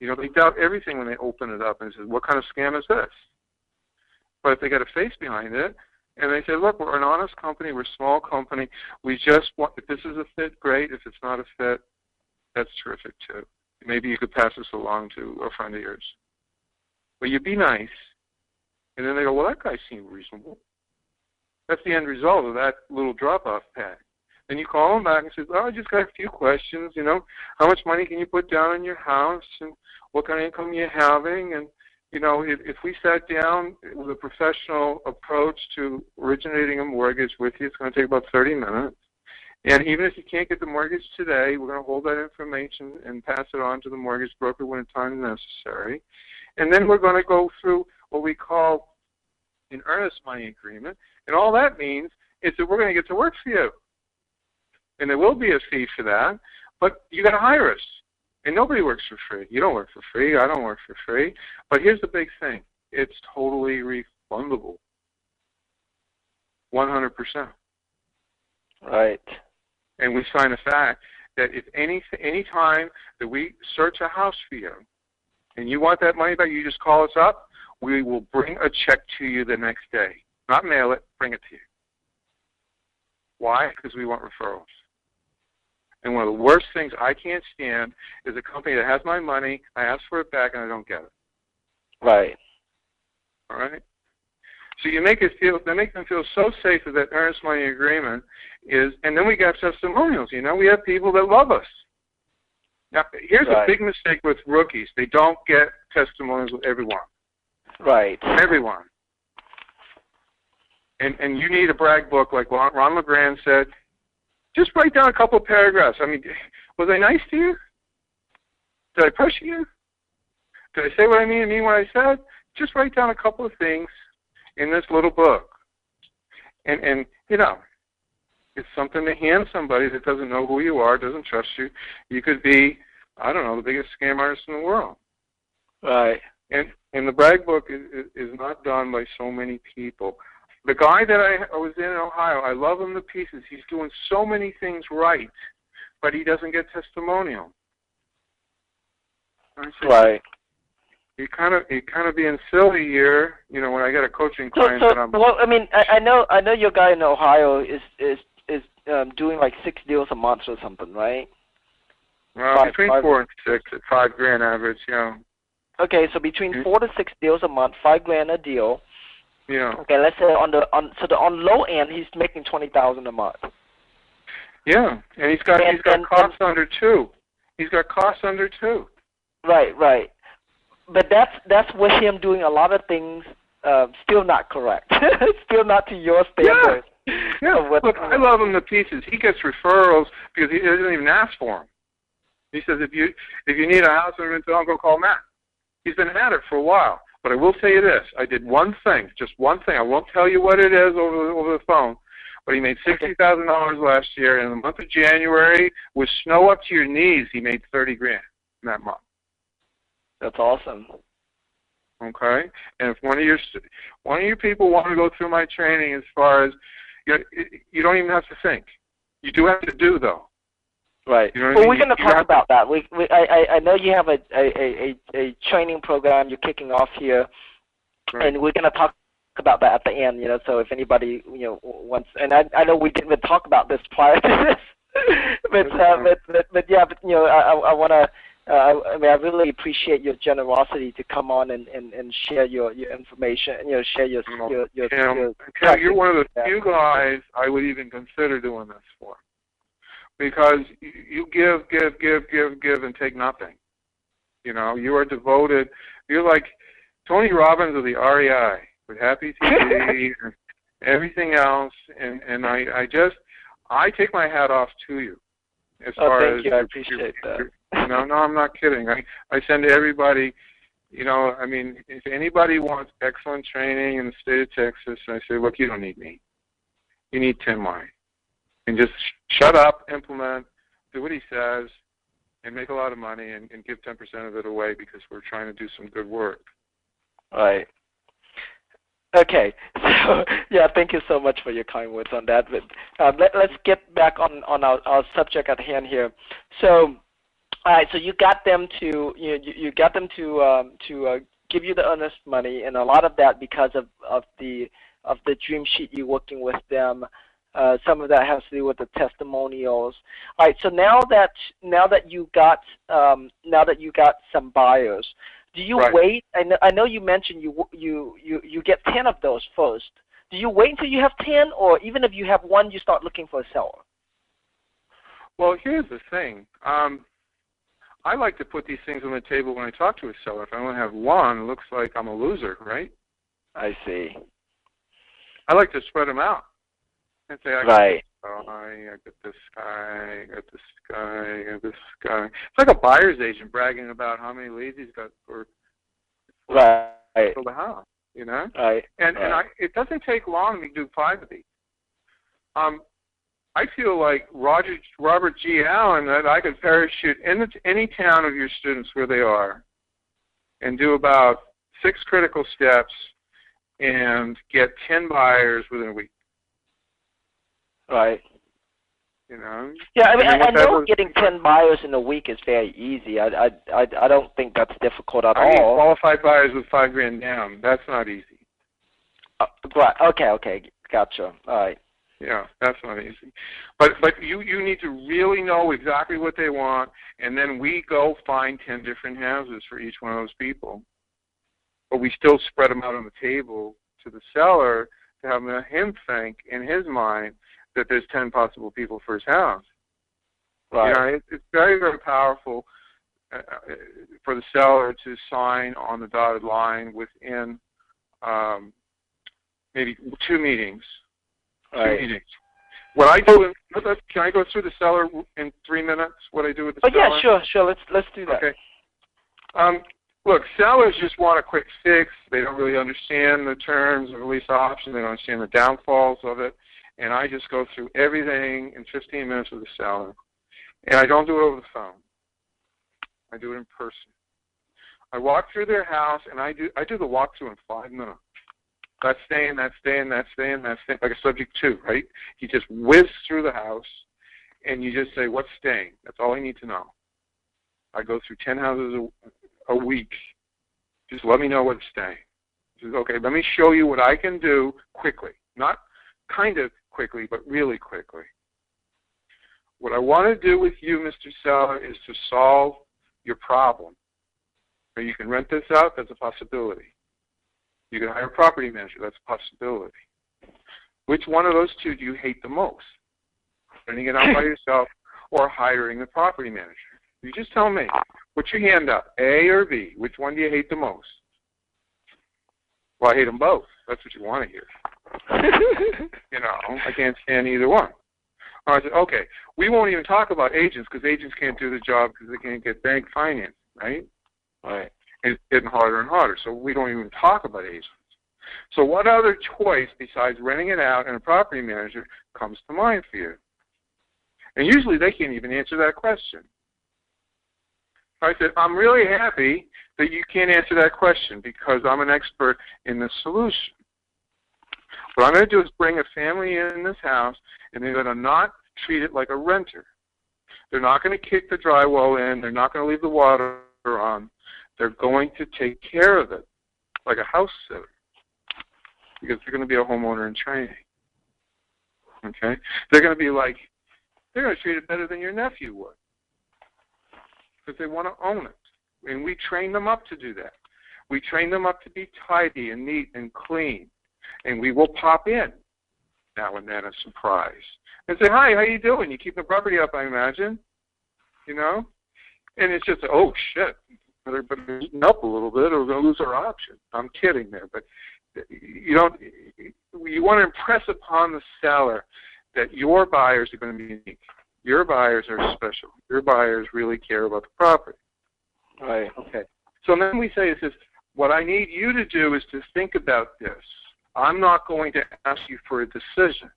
They doubt everything when they open it up and say, what kind of scam is this? But if they got a face behind it, and they say, look, we're an honest company, we're a small company, we just want, if this is a fit, great. If it's not a fit, that's terrific too. Maybe you could pass this along to a friend of yours. But you be nice. And then they go, well, that guy seemed reasonable. That's the end result of that little drop-off pack. Then you call them back and say, oh, I just got a few questions, how much money can you put down in your house, and what kind of income you're having, and, if we sat down with a professional approach to originating a mortgage with you, it's going to take about 30 minutes. And even if you can't get the mortgage today, we're going to hold that information and pass it on to the mortgage broker when time necessary. And then we're going to go through what we call an earnest money agreement. And all that means is that we're going to get to work for you. And there will be a fee for that, but you got to hire us. And nobody works for free. You don't work for free. I don't work for free. But here's the big thing. It's totally refundable. 100%. Right. And we sign a fact that if any time that we search a house for you and you want that money back, you just call us up. We will bring a check to you the next day. Not mail it, bring it to you. Why? Because we want referrals. And one of the worst things I can't stand is a company that has my money, I ask for it back, and I don't get it. Right. All right? So they make them feel so safe with that earnest money agreement and then we got testimonials. We have people that love us. Now, here's a big mistake with rookies. They don't get testimonials with everyone. Right. Everyone. And you need a brag book, like Ron LeGrand said. Just write down a couple of paragraphs. I mean, was I nice to you? Did I pressure you? Did I say what I mean what I said? Just write down a couple of things in this little book. And it's something to hand somebody that doesn't know who you are, doesn't trust you. You could be, I don't know, the biggest scam artist in the world. Right. And the brag book is not done by so many people. The guy that I was in Ohio, I love him to pieces. He's doing so many things right, but he doesn't get testimonial. I said, Right. you're kind of being silly here. You know, when I get a coaching client that I'm. Well, I mean, I know your guy in Ohio is doing like 6 deals a month or something, right? Well, between 4 and 6 at $5,000 average, yeah. Okay, so between 4 to 6 deals a month, $5,000 a deal. Yeah. Okay, let's say on low end he's making $20,000 a month. Yeah, and he's got costs under 2. He's got costs under 2. Right. But that's with him doing a lot of things still not correct, still not to your standards. Yeah. Look, I love him to pieces. He gets referrals because he doesn't even ask for them. He says, if you need a house or an uncle, call Matt. He's been at it for a while. But I will tell you this. I did one thing, just one thing. I won't tell you what it is over the phone. But he made $60,000 last year. And in the month of January, with snow up to your knees, he made $30,000 in that month. That's awesome. Okay? And if one of your people want to go through my training as far as, you don't even have to think. You do have to do, though. Right. You know well, we're going to talk about that. I know you have a training program you're kicking off here, right. And we're going to talk about that at the end. You know, so if anybody wants, and I know we didn't even talk about this prior to this, but yeah, I want to. I mean, I really appreciate your generosity to come on and share your information. Share your you're one of the few guys I would even consider doing this for. Because you give, and take nothing. You know, you are devoted. You're like Tony Robbins of the REI with Happy TV and everything else. And I take my hat off to you. As far thank you. I appreciate that. No, I'm not kidding. I send everybody. I mean, if anybody wants excellent training in the state of Texas, I say, look, you don't need me. You need Tim Mai. And just shut up, implement, do what he says, and make a lot of money and give 10% of it away because we're trying to do some good work. Right. Okay. So, yeah, thank you so much for your kind words on that. But let's get back on our subject at hand here. So, all right. So you got them to you got them to give you the earnest money, and a lot of that because of the dream sheet you're working with them. Some of that has to do with the testimonials. All right. So now that you got some buyers, do you wait? I know you mentioned you get 10 of those first. Do you wait until you have 10, or even if you have 1, you start looking for a seller? Well, here's the thing. I like to put these things on the table when I talk to a seller. If I only have 1, it looks like I'm a loser, right? I see. I like to spread them out. And say, I got this guy, I got this guy, I got this guy. It's like a buyer's agent bragging about how many leads he's got for the house, you know? Right. And it doesn't take long to do 5 of these. I feel like Robert G. Allen that I could parachute into any town of your students where they are and do about 6 critical steps and get 10 buyers within a week. Right. You know. Yeah, I mean, I know getting 10 buyers in a week is very easy. I don't think that's difficult at all. I mean, qualified buyers with $5,000 down. That's not easy. Right. Okay. Gotcha. All right. Yeah, that's not easy. But you need to really know exactly what they want, and then we go find 10 different houses for each one of those people. But we still spread them out on the table to the seller to have him think in his mind that there's 10 possible people for his house. Right. You know, it's very, very powerful for the seller to sign on the dotted line within maybe 2 meetings. Right. 2 meetings. What I do, can I go through the seller in 3 minutes? What I do with the seller? Oh yeah, sure. Let's do that. Okay. Look, sellers just want a quick fix. They don't really understand the terms of the lease option. They don't understand the downfalls of it. And I just go through everything in 15 minutes with the seller. And I don't do it over the phone. I do it in person. I walk through their house, and I do the walkthrough in 5 minutes. That's staying, like a subject 2, right? You just whiz through the house, and you just say, what's staying? That's all I need to know. I go through 10 houses a week. Just let me know what's staying. He says, okay, let me show you what I can do quickly. Not kind of quickly, but really quickly. What I want to do with you, Mr. Seller, is to solve your problem. Or you can rent this out, that's a possibility. You can hire a property manager, that's a possibility. Which one of those two do you hate the most? Renting it out by yourself or hiring a property manager? You just tell me. Put your hand up, A or B. Which one do you hate the most? Well, I hate them both. That's what you want to hear. I can't stand either one. I said, okay, we won't even talk about agents because agents can't do the job because they can't get bank financing, right? Right. It's getting harder and harder, so we don't even talk about agents. So what other choice besides renting it out and a property manager comes to mind for you? And usually they can't even answer that question. I said, I'm really happy that you can't answer that question because I'm an expert in the solution. What I'm going to do is bring a family in this house, and they're going to not treat it like a renter. They're not going to kick the drywall in. They're not going to leave the water on. They're going to take care of it like a house sitter because they're going to be a homeowner in training. Okay? They're going to treat it better than your nephew would because they want to own it. And we train them up to do that. We train them up to be tidy and neat and clean. And we will pop in now and then a surprise and say, hi, how you doing? You keep the property up, I imagine. And it's just, oh, shit. They're eating up a little bit or we're going to lose our option. I'm kidding there. But you want to impress upon the seller that your buyers are going to be unique. Your buyers are special. Your buyers really care about the property. Right. Okay. So then we say, what I need you to do is to think about this. I'm not going to ask you for a decision.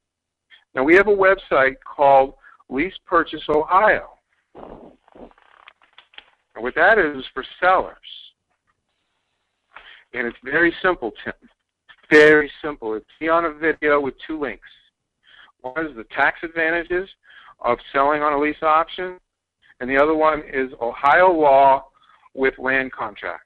Now, we have a website called Lease Purchase Ohio. And what that is for sellers. And it's very simple, Tim. Very simple. It's see on a video with 2 links. One is the tax advantages of selling on a lease option, and the other one is Ohio law with land contract.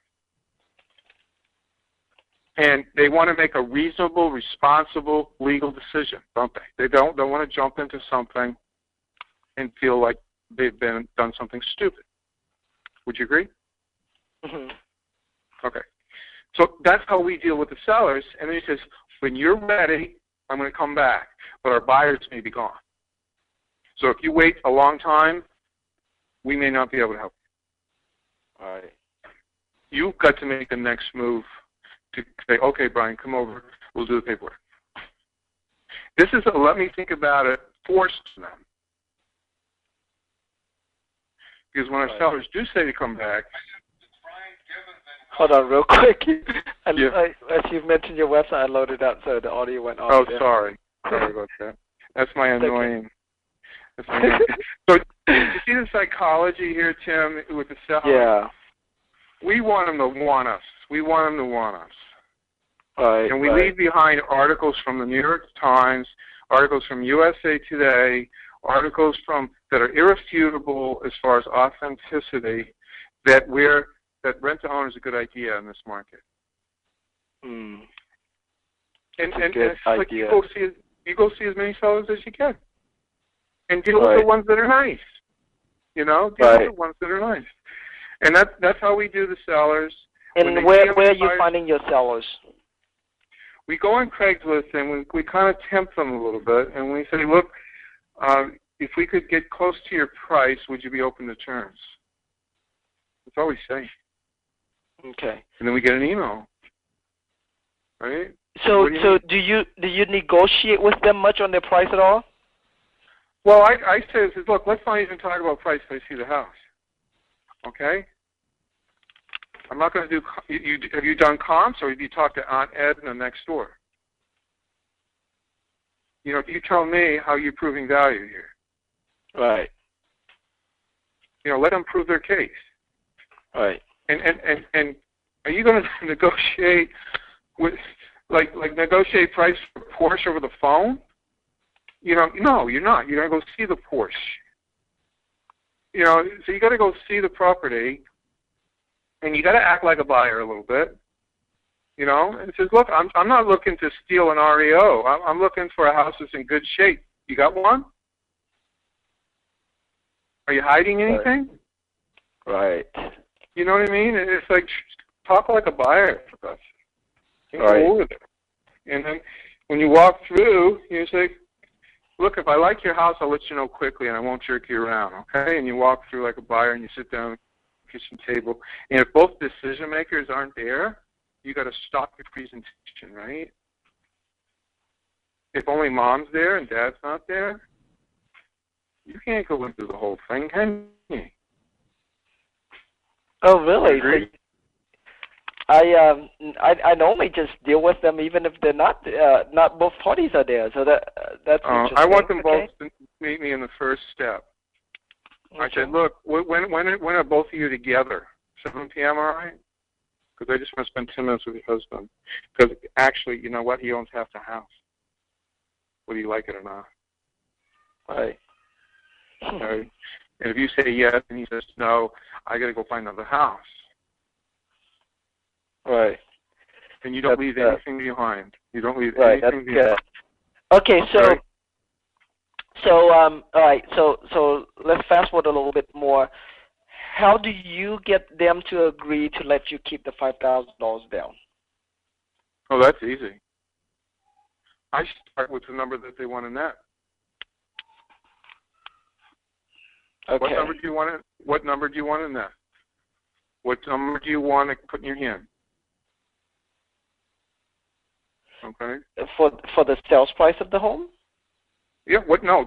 And they want to make a reasonable, responsible, legal decision, don't they? They don't want to jump into something and feel like they've done something stupid. Would you agree? Mm-hmm. Okay. So that's how we deal with the sellers. And then he says, when you're ready, I'm going to come back. But our buyers may be gone. So if you wait a long time, we may not be able to help you. All right. You've got to make the next move to say, okay, Brian, come over. We'll do the paperwork. This is a let me think about it forced to them. Because when our sellers do say to come back. Hold on real quick. As Yeah. you've mentioned your website, I loaded up so the audio went off. Oh, there. sorry. Sorry about that. That's my annoying. That's my annoying. So you see the psychology here, Tim, with the sellers? Yeah. We want them to want us. We want them to want us. Right, and we leave behind articles from the New York Times, articles from USA Today, articles that are irrefutable as far as authenticity, that rent-to-own is a good idea in this market. Mm. And good it's like idea. you go see as many sellers as you can, and deal with the ones that are nice. Deal with the ones that are nice, and that's how we do the sellers. And where are you finding your sellers? We go on Craigslist and we kind of tempt them a little bit, and we say, look, if we could get close to your price, would you be open to terms? That's all we say. Okay. And then we get an email, right? So do you negotiate with them much on their price at all? Well, I say, look, let's not even talk about price till I see the house. Okay? I'm not going to do. Have you done comps, or have you talked to Aunt Edna next door? You tell me how you're proving value here. Right. Let them prove their case. Right. And are you going to negotiate with like negotiate price for Porsche over the phone? No, you're not. You're going to go see the Porsche. So you got to go see the property. and you got to act like a buyer a little bit. You know, and says, look, I'm not looking to steal an REO. I'm looking for a house that's in good shape. You got one? Are you hiding anything? Right. You know what I mean? It's like, talk like a buyer, for God's sake. Right. Go over there. And then when you walk through, you say, look, if I like your house, I'll let you know quickly, and I won't jerk you around, okay? And you walk through like a buyer, and you sit down at the kitchen table. And if both decision makers aren't there, you got to stop your presentation, right? If only mom's there and dad's not there, you can't go into the whole thing, can you? Oh, really? Agree? I normally just deal with them even if they're not both parties are there. So that's interesting. I want them both to meet me in the first step. Okay. I said, look, when are both of you together? 7 p.m. all right? Because I just want to spend 10 minutes with your husband. Because actually, you know what? He owns half the house, whether you like it or not. Right. Okay? And if you say yes and he says no, I got to go find another house. Right. And you don't leave anything behind. You don't leave right, anything that's behind. Good. Okay, so right. all right, so let's fast forward a little bit more. How do you get them to agree to let you keep the $5,000 down? Oh, that's easy. I start with the number that they want to net. Okay. What number do you want to net? What number do you want to put in your hand? Okay. For the sales price of the home? Yeah.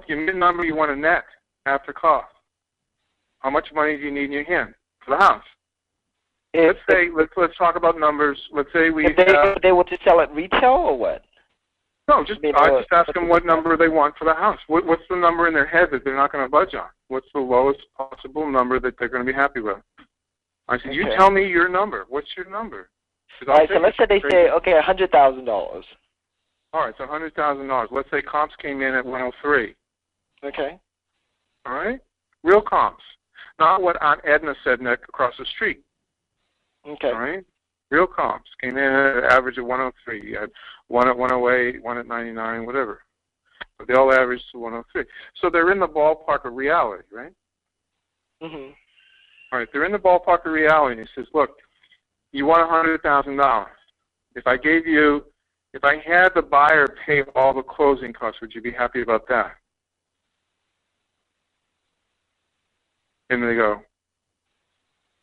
Give me the number you want to net after cost. How much money do you need in your hand for the house? Let's talk about numbers. Let's say if they were to sell it retail or what? No, I just ask them what number they want for the house. What's the number in their head that they're not going to budge on? What's the lowest possible number that they're going to be happy with? I said, you tell me your number. What's your number? All right, so let's say they say, okay, $100,000. All right, so $100,000. Let's say comps came in at 103. Okay. All right? Real comps. Not what Aunt Edna said across the street. Okay. All right? Real comps came in at an average of 103. You had one at 108, one at 99, whatever. But they all averaged to 103. So they're in the ballpark of reality, right? Mm-hmm. All right, they're in the ballpark of reality. And he says, look, you want $100,000. If I had the buyer pay all the closing costs, would you be happy about that? And they go,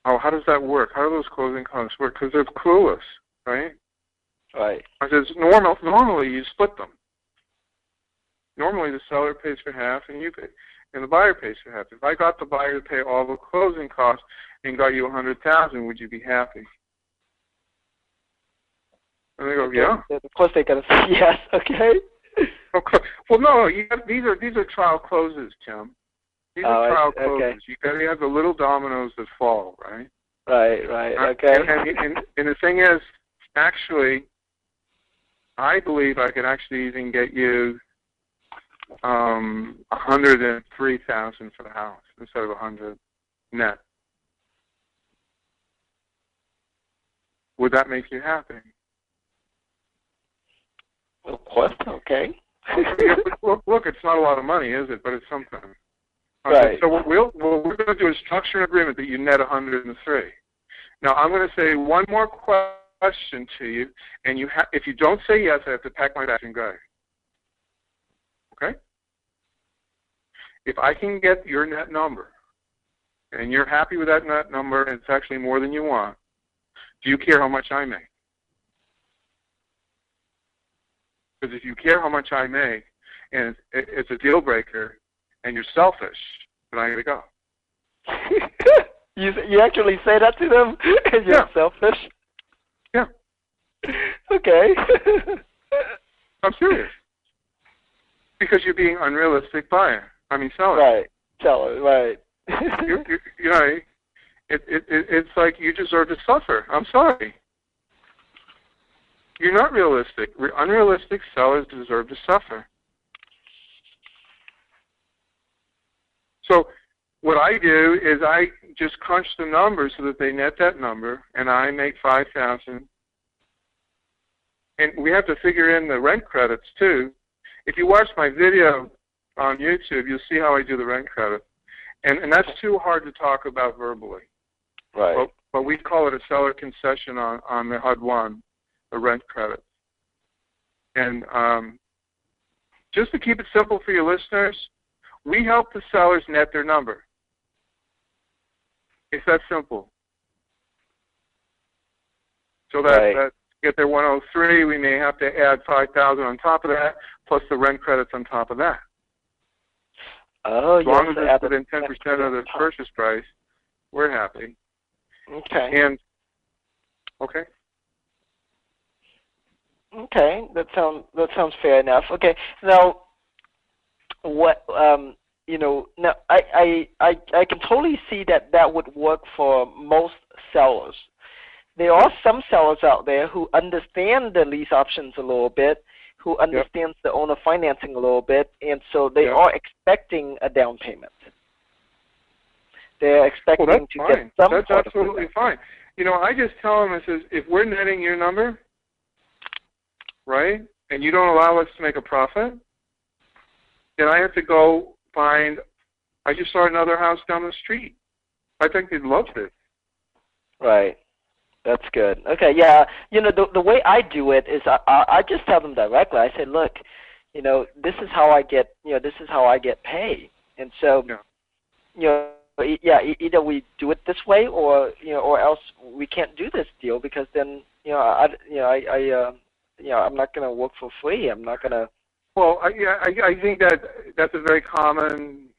oh, how does that work? How do those closing costs work? Because they're clueless, right? Right. I says, normally you split them. Normally the seller pays for half and the buyer pays for half. If I got the buyer to pay all the closing costs and got you $100,000, would you be happy? And they go, yeah. Of course they're going to say yes. Okay. Okay. Well, no. These are trial closes, Tim. These are trial closes. Okay. You got to have the little dominoes that fall, right? Right. Okay. And the thing is, actually, I believe I could actually even get you $103,000 for the house instead of $100 net. Would that make you happy? Of course. Okay. Look, it's not a lot of money, is it? But it's something. Okay, right. So what we're going to do is structure an agreement that you net 103. Now I'm going to say one more question to you, and if you don't say yes, I have to pack my bags and go. Okay? If I can get your net number, and you're happy with that net number, and it's actually more than you want, do you care how much I make? Because if you care how much I make, and it's a deal breaker, and you're selfish, then I gotta go. You actually say that to them, and you're selfish? Yeah. Okay. I'm serious. Because you're being unrealistic buyer. Seller. Right. Seller. Right. It's like you deserve to suffer. I'm sorry. You're not realistic. Unrealistic sellers deserve to suffer. So what I do is I just crunch the numbers so that they net that number, and I make $5,000. And we have to figure in the rent credits too. If you watch my video on YouTube, you'll see how I do the rent credit, and that's too hard to talk about verbally. Right. But we call it a seller concession on the HUD-1, the rent credit. And just to keep it simple for your listeners, we help the sellers net their number. It's that simple. So that to get their 103, we may have to add $5,000 on top of that, plus the rent credits on top of that. Oh, as long as it's within 10% of the purchase price, we're happy. Okay. And okay. Okay, that sounds fair enough. Okay, now what now I can totally see that would work for most sellers. There are some sellers out there who understand the lease options a little bit, who understands the owner financing a little bit, and so they are expecting a down payment. They're expecting to get some. That's absolutely fine. I just tell them, I says, if we're netting your number, right, and you don't allow us to make a profit, then I have to go find. I just saw another house down the street. I think they'd love this. Right. That's good. Okay, yeah. The way I do it is I just tell them directly. I say, look, this is how I get paid, and so either we do it this way or else we can't do this deal because then I'm not going to work for free. I'm not going to. Well, I think that's a very common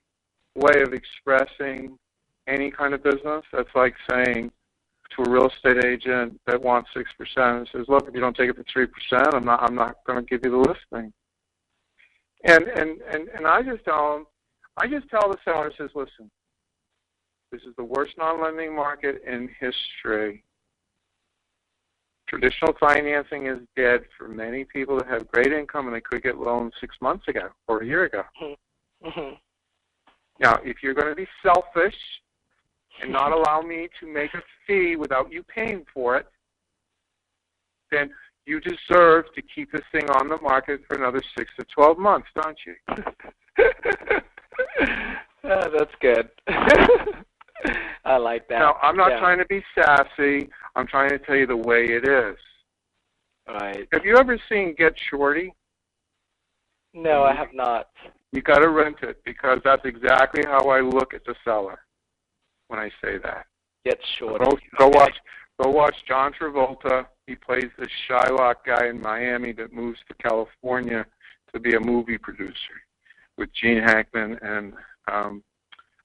way of expressing any kind of business. That's like saying to a real estate agent that wants 6% and says, "Look, if you don't take it for 3%, I'm not going to give you the listing." And I just tell the seller, says, "Listen, this is the worst non-lending market in history. Traditional financing is dead for many people that have great income and they could get loans 6 months ago or a year ago." Mm-hmm. Now, if you're going to be selfish and not allow me to make a fee without you paying for it, then you deserve to keep this thing on the market for another 6 to 12 months, don't you? Oh, that's good. I like that. Now, I'm not trying to be sassy. I'm trying to tell you the way it is. Right. Have you ever seen Get Shorty? No, I have not. You got to rent it because that's exactly how I look at the seller when I say that. Get Shorty. Go watch John Travolta. He plays this Shylock guy in Miami that moves to California to be a movie producer with Gene Hackman and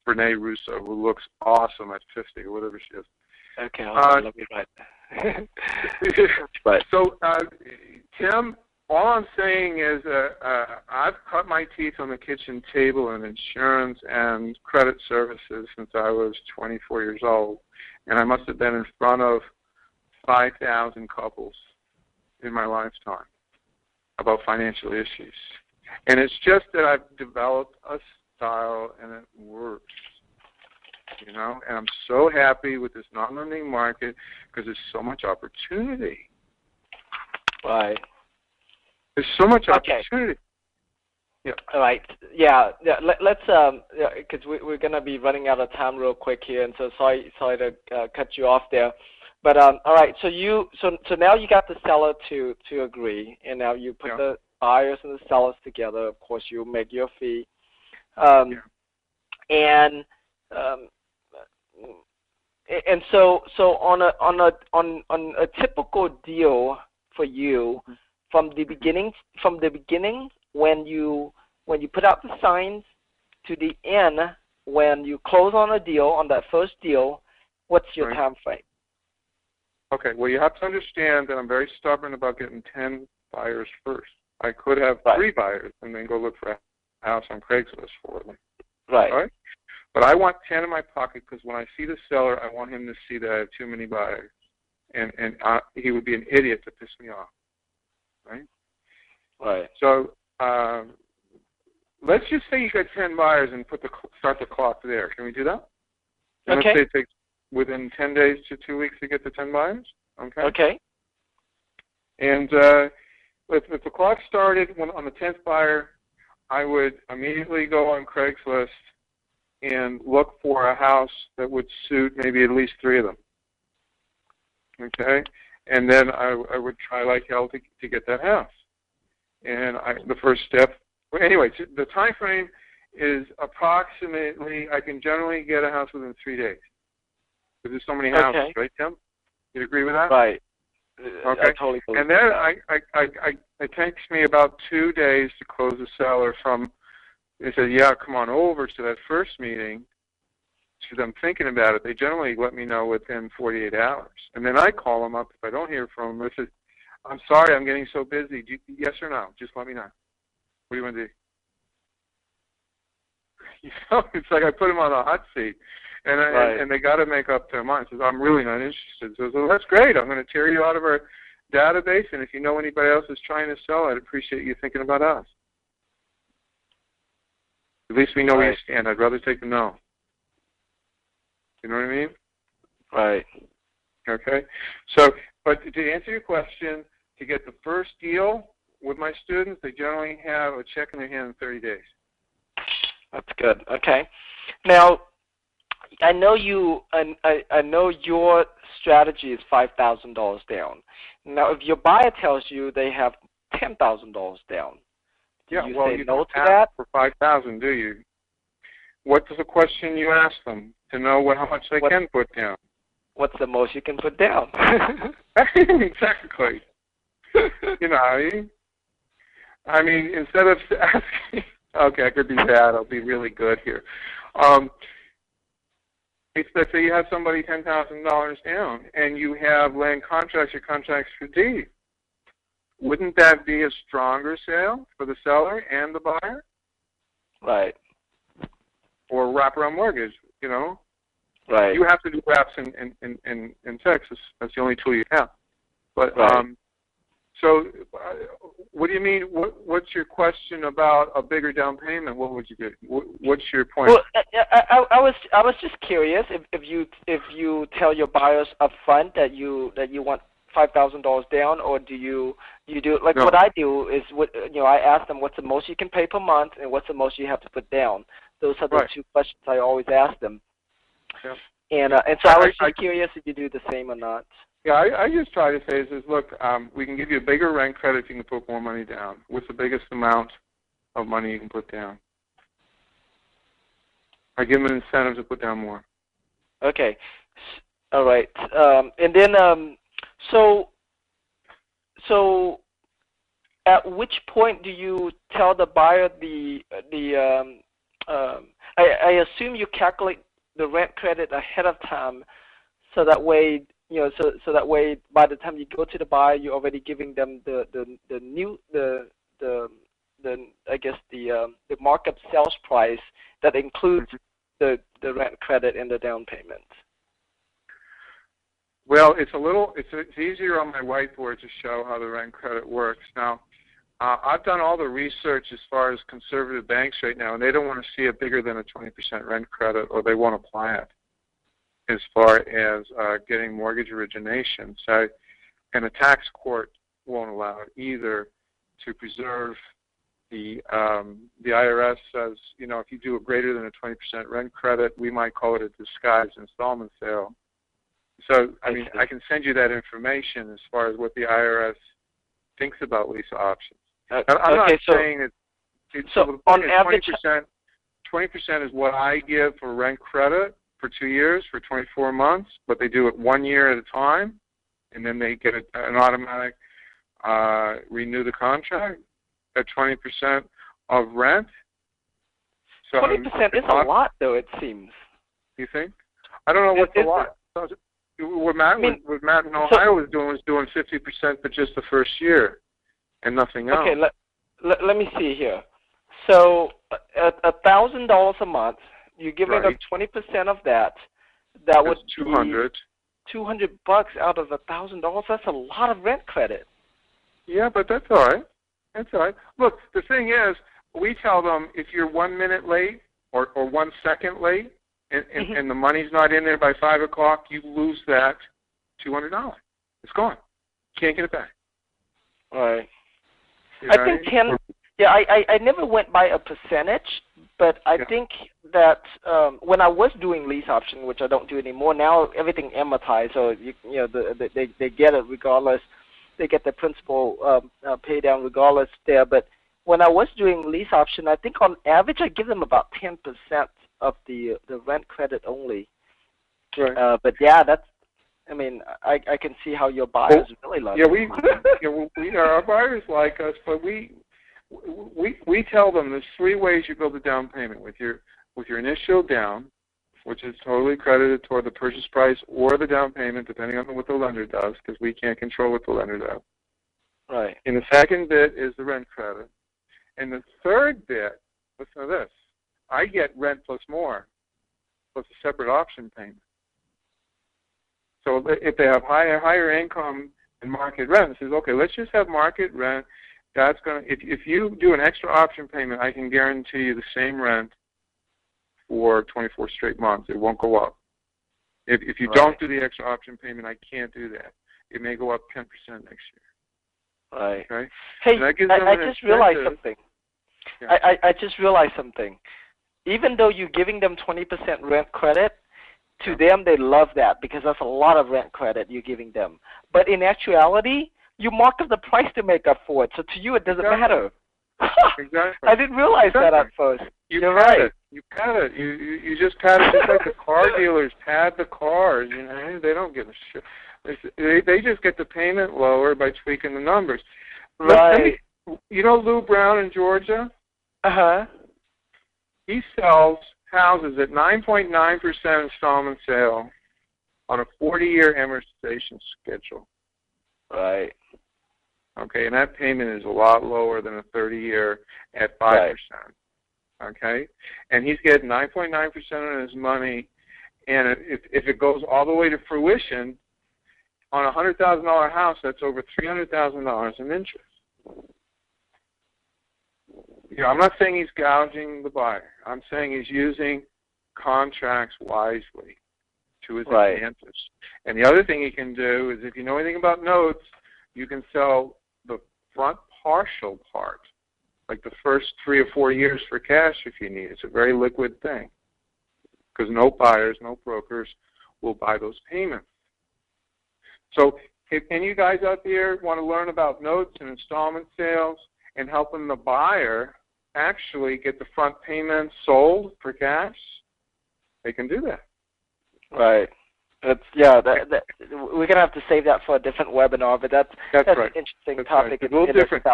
Renee Russo, who looks awesome at 50 or whatever she is. Okay, let me write that. Right. So, Tim, all I'm saying is I've cut my teeth on the kitchen table in insurance and credit services since I was 24 years old, and I must have been in front of 5,000 couples in my lifetime about financial issues. And it's just that I've developed a style and it works. And I'm so happy with this non-lending market because there's so much opportunity. Right. There's so much opportunity. Yeah. All right. Yeah. Let's because we're gonna be running out of time real quick here, and so sorry to cut you off there. But all right. So now you got the seller to agree, and now you put the buyers and the sellers together. Of course, you make your fee, and so on a typical deal for you. From the beginning, when you put out the signs to the end, when you close on a deal, on that first deal, what's your time frame? Okay, well, you have to understand that I'm very stubborn about getting 10 buyers first. I could have 3 buyers and then go look for a house on Craigslist for them. Right. All right? But I want 10 in my pocket because when I see the seller, I want him to see that I have too many buyers. And he would be an idiot to piss me off. Right? Right. So let's just say you got 10 buyers and start the clock there. Can we do that? And Okay. let's say it takes within 10 days to 2 weeks to get the 10 buyers. Okay. Okay. And if the clock started on the 10th buyer, I would immediately go on Craigslist and look for a house that would suit maybe at least 3 of them. Okay? And then I would try like hell to get that house. And the first step, well, anyway, the time frame is approximately, I can generally get a house within 3 days. Because there's so many houses, right, Tim? You agree with that? Right. Okay. I totally believe and then that. it takes me about 2 days to close the seller from, they said, yeah, come on over to that first meeting, to them thinking about it. They generally let me know within 48 hours. And then I call them up if I don't hear from them. I said, I'm sorry, I'm getting so busy. Yes or no? Just let me know. What do you want to do? You know, it's like I put them on a hot seat. And they got to make up their minds. Says, I'm really not interested. So that's great. I'm going to tear you out of our database, and if you know anybody else is trying to sell, I'd appreciate you thinking about us. At least we know where you stand. I'd rather take the no. You know what I mean? Right. Okay. So, but to answer your question, to get the first deal with my students, they generally have a check in their hand in 30 days. That's good. Okay. Now, I know you. I know your strategy is $5,000 down. Now, if your buyer tells you they have $10,000 down, do you say no to that? For $5,000, do you? What's the question you ask them to know how much they can put down? What's the most you can put down? Exactly. You know, I mean, instead of asking, okay, I could be bad. I'll be really good here. Let's say you have somebody $10,000 down, and you have land contracts or contracts for deed. Wouldn't that be a stronger sale for the seller and the buyer? Right. Or wraparound mortgage, you know? Right. You have to do wraps in Texas. That's the only tool you have. But so, what do you mean? What's your question about a bigger down payment? What would you do? What's your point? Well, I was just curious if you tell your buyers up front that you want $5,000 down, or do you do like what I do is I ask them what's the most you can pay per month and what's the most you have to put down. Those are the 2 questions I always ask them. Yeah. And so I was just curious if you do the same or not. Yeah, I just try to say is look, we can give you a bigger rent credit if you can put more money down. What's the biggest amount of money you can put down? I give them an incentive to put down more. Okay. All right. And then so at which point do you tell the buyer I assume you calculate the rent credit ahead of time, so that way so that way by the time you go to the buyer, you're already giving them the markup sales price that includes the rent credit and the down payment. Well, it's easier on my whiteboard to show how the rent credit works. Now, I've done all the research as far as conservative banks right now, and they don't want to see it bigger than a 20% rent credit, or they won't apply it as far as getting mortgage origination. So, and the tax court won't allow it either to preserve the IRS says, if you do a greater than a 20% rent credit, we might call it a disguised installment sale. So, I mean, I can send you that information as far as what the IRS thinks about lease options. I'm not saying so on average, 20% is what I give for rent credit for 2 years, for 24 months, but they do it 1 year at a time, and then they get an automatic renew the contract at 20% of rent. So 20% is a lot, though, it seems. You think? I don't know what's a lot. What Matt in Ohio was doing 50% for just the first year and nothing else. Okay, let me see here. So $1,000 a month, you give it up 20% of that. That would be $200 out of $1,000. That's a lot of rent credit. Yeah, but that's all right. That's all right. Look, the thing is, we tell them if you're 1 minute late or 1 second late and the money's not in there by 5 o'clock, you lose that $200. It's gone. Can't get it back. All right. Right? I think 10. Yeah, I never went by a percentage, but I think that when I was doing lease option, which I don't do anymore, now everything amortized, so they get it regardless. They get the principal pay down regardless there. But when I was doing lease option, I think on average I give them about 10% of the rent credit only. Right. But yeah, that's. I mean, I can see how your buyers really love it. Our buyers like us, but we tell them there's 3 ways you build a down payment with your initial down, which is totally credited toward the purchase price or the down payment, depending on what the lender does, because we can't control what the lender does. Right. And the second bit is the rent credit. And the third bit, listen to this, I get rent plus more, plus a separate option payment. So if they have higher income and market rent, it says, okay, let's just have market rent. That's going to, if you do an extra option payment, I can guarantee you the same rent for 24 straight months. It won't go up. If you don't do the extra option payment, I can't do that. It may go up 10% next year. Right. Okay? Hey, I just realized something. Yeah. I just realized something. Even though you're giving them 20% rent credit, to them they love that because that's a lot of rent credit you're giving them. But in actuality, you mark up the price to make up for it. So to you, it doesn't matter. Exactly. I didn't realize that at first. You're right. You pad it. You just pad it just like the car dealers pad the cars. You know, they don't give a shit. They just get the payment lower by tweaking the numbers. Right. You know Lou Brown in Georgia? Uh-huh. He sells houses at 9.9% installment sale on a 40-year amortization schedule. Right. Okay, and that payment is a lot lower than a 30-year at 5%. Right. Okay? And he's getting 9.9% on his money, and if it goes all the way to fruition, on a $100,000 house, that's over $300,000 in interest. You know, I'm not saying he's gouging the buyer. I'm saying he's using contracts wisely to his advantage. And the other thing he can do is, if you know anything about notes, you can sell the front partial part, like the first 3 or 4 years for cash if you need. It's a very liquid thing because no buyers, no brokers will buy those payments. So if any of you guys out there want to learn about notes and installment sales and helping the buyer actually get the front payment sold for cash, they can do that. Right. We're gonna have to save that for a different webinar, but that's right. An interesting topic. Right. It's a little different.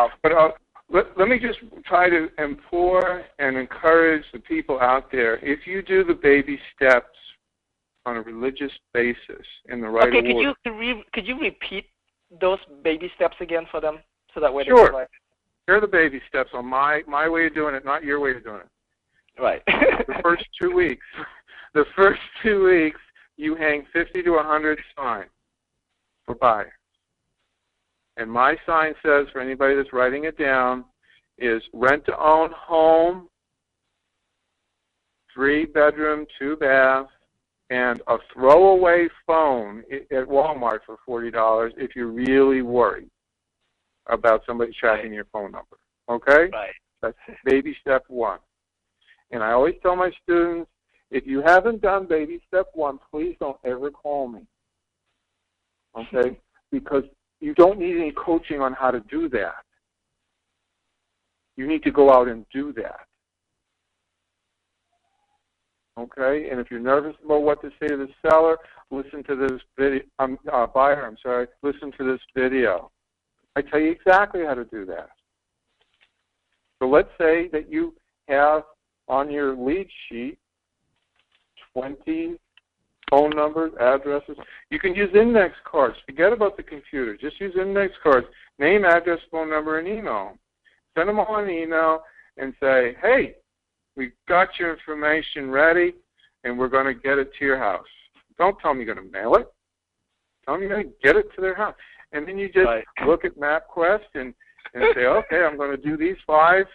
But let me just try to implore and encourage the people out there. If you do the baby steps on a religious basis in the right order. Okay, could you repeat those baby steps again for them, so that way they can Here are the baby steps on my way of doing it, not your way of doing it. Right. The first 2 weeks. You hang 50 to 100 signs for buyers. And my sign says, for anybody that's writing it down, is rent-to-own home, 3-bedroom, 2-bath, and a throwaway phone at Walmart for $40 if you're really worried about somebody tracking your phone number. Okay? Right. That's baby step 1. And I always tell my students, if you haven't done baby step 1, please don't ever call me. Okay? Because you don't need any coaching on how to do that. You need to go out and do that. Okay? And if you're nervous about what to say to the seller, listen to this video. Buyer, listen to this video. I tell you exactly how to do that. So let's say that you have on your lead sheet 20 phone numbers, addresses. You can use index cards. Forget about the computer. Just use index cards. Name, address, phone number, and email. Send them all an email and say, hey, we've got your information ready, and we're going to get it to your house. Don't tell them you're going to mail it. Tell them you're going to get it to their house. And then you just look at MapQuest and say, okay, I'm going to do these 5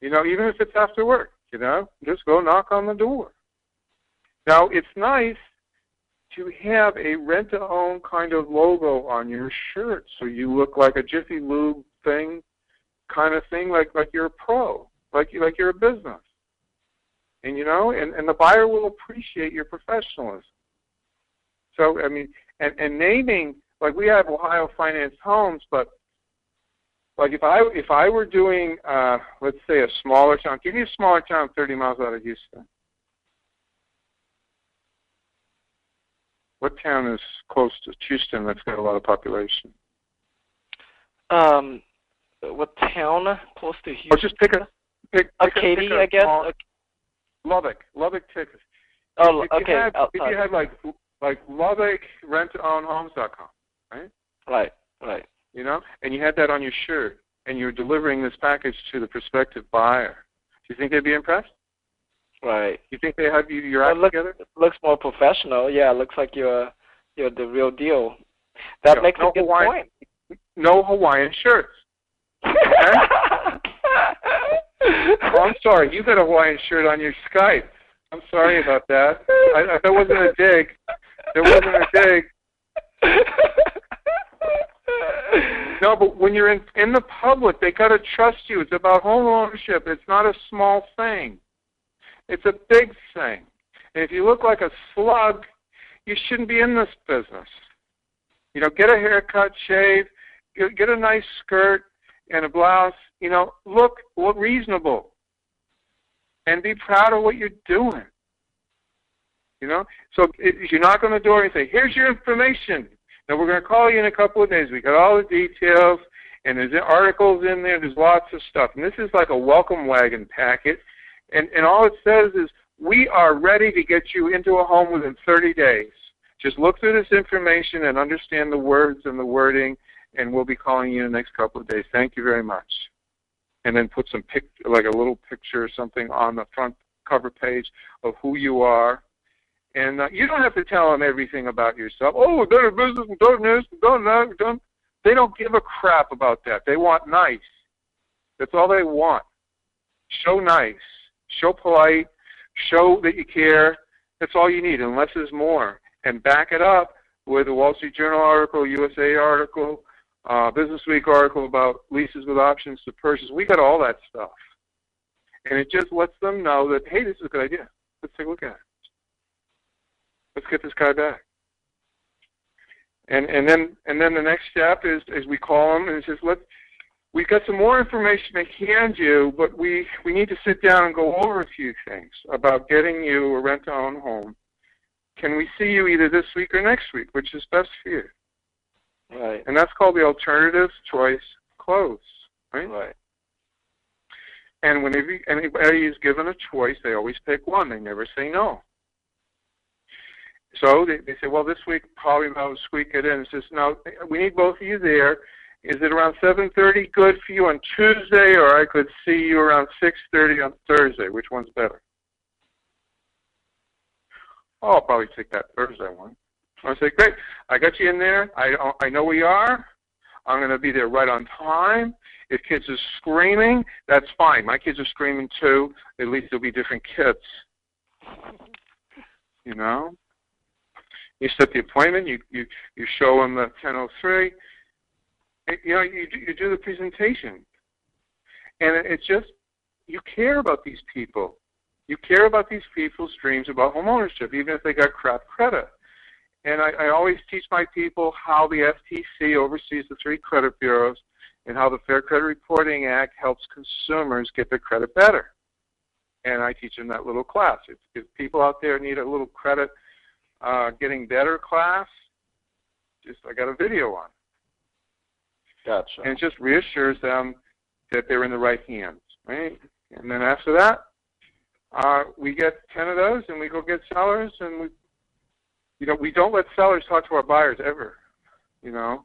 You know, even if it's after work, you know, just go knock on the door. Now, it's nice to have a rent-to-own kind of logo on your shirt so you look like a Jiffy Lube thing, kind of thing, like you're a pro, like you're a business. And, you know, and the buyer will appreciate your professionalism. So, I mean, and naming, like we have Ohio Finance Homes, but like if I were doing, let's say a smaller town, give me a smaller town 30 miles out of Houston. What town is close to Houston that's got a lot of population? What town close to Houston? Or just pick Katy, I guess. Lubbock, Texas. Oh, if okay. If you had like Lubbock rent-to-own-homes.com, right? Right. You know, and you had that on your shirt, and you're delivering this package to the prospective buyer. Do you think they'd be impressed? Right. You think they have your act together? It looks more professional. Yeah, it looks like you're the real deal. That makes a good point. No Hawaiian shirts. Okay? Oh, I'm sorry. You got a Hawaiian shirt on your Skype. I'm sorry about that. That wasn't a dig. There wasn't a dig. No, but when you're in the public, they got to trust you. It's about home ownership. It's not a small thing. It's a big thing. And if you look like a slug, you shouldn't be in this business. You know, get a haircut, shave, get a nice skirt and a blouse. You know, look reasonable. And be proud of what you're doing. You know? So if you're not going to the door and say, here's your information. Now, we're going to call you in a couple of days. We got all the details, and there's articles in there. There's lots of stuff. And this is like a welcome wagon packet. And all it says is, we are ready to get you into a home within 30 days. Just look through this information and understand the words and the wording, and we'll be calling you in the next couple of days. Thank you very much. And then put some like a little picture or something on the front cover page of who you are. And you don't have to tell them everything about yourself. Oh, we've done a business, we've done this, we've done that, we've done. They don't give a crap about that. They want nice. That's all they want. Show nice. Show polite. Show that you care. That's all you need, unless there's more. And back it up with a Wall Street Journal article, USA article, Business Week article about leases with options to purchase. We got all that stuff. And it just lets them know that, hey, this is a good idea. Let's take a look at it. Let's get this guy back. And then the next step is we call them and it says, we've got some more information to hand you, but we need to sit down and go over a few things about getting you a rent-to-own home. Can we see you either this week or next week, which is best for you? Right. And that's called the alternative choice close, right? Right. And whenever anybody is given a choice, they always pick one. They never say no. So they say, well, this week probably I'll squeak it in. It says, no, we need both of you there. Is it around 7:30 good for you on Tuesday, or I could see you around 6:30 on Thursday? Which one's better? Oh, I'll probably take that Thursday one. I say, great. I got you in there. I know where you are. I'm going to be there right on time. If kids are screaming, that's fine. My kids are screaming too. At least there'll be different kids. You know? You set the appointment. You show them the 10:03. You know, you do the presentation. And it's just, you care about these people. You care about these people's dreams about home ownership, even if they got crap credit. And I always teach my people how the FTC oversees the 3 credit bureaus and how the Fair Credit Reporting Act helps consumers get their credit better. And I teach them that little class. If people out there need a little credit getting better class, I got a video on it. Gotcha. And it just reassures them that they're in the right hands, right? And then after that, we get 10 of those, and we go get sellers, and we don't let sellers talk to our buyers ever. You know,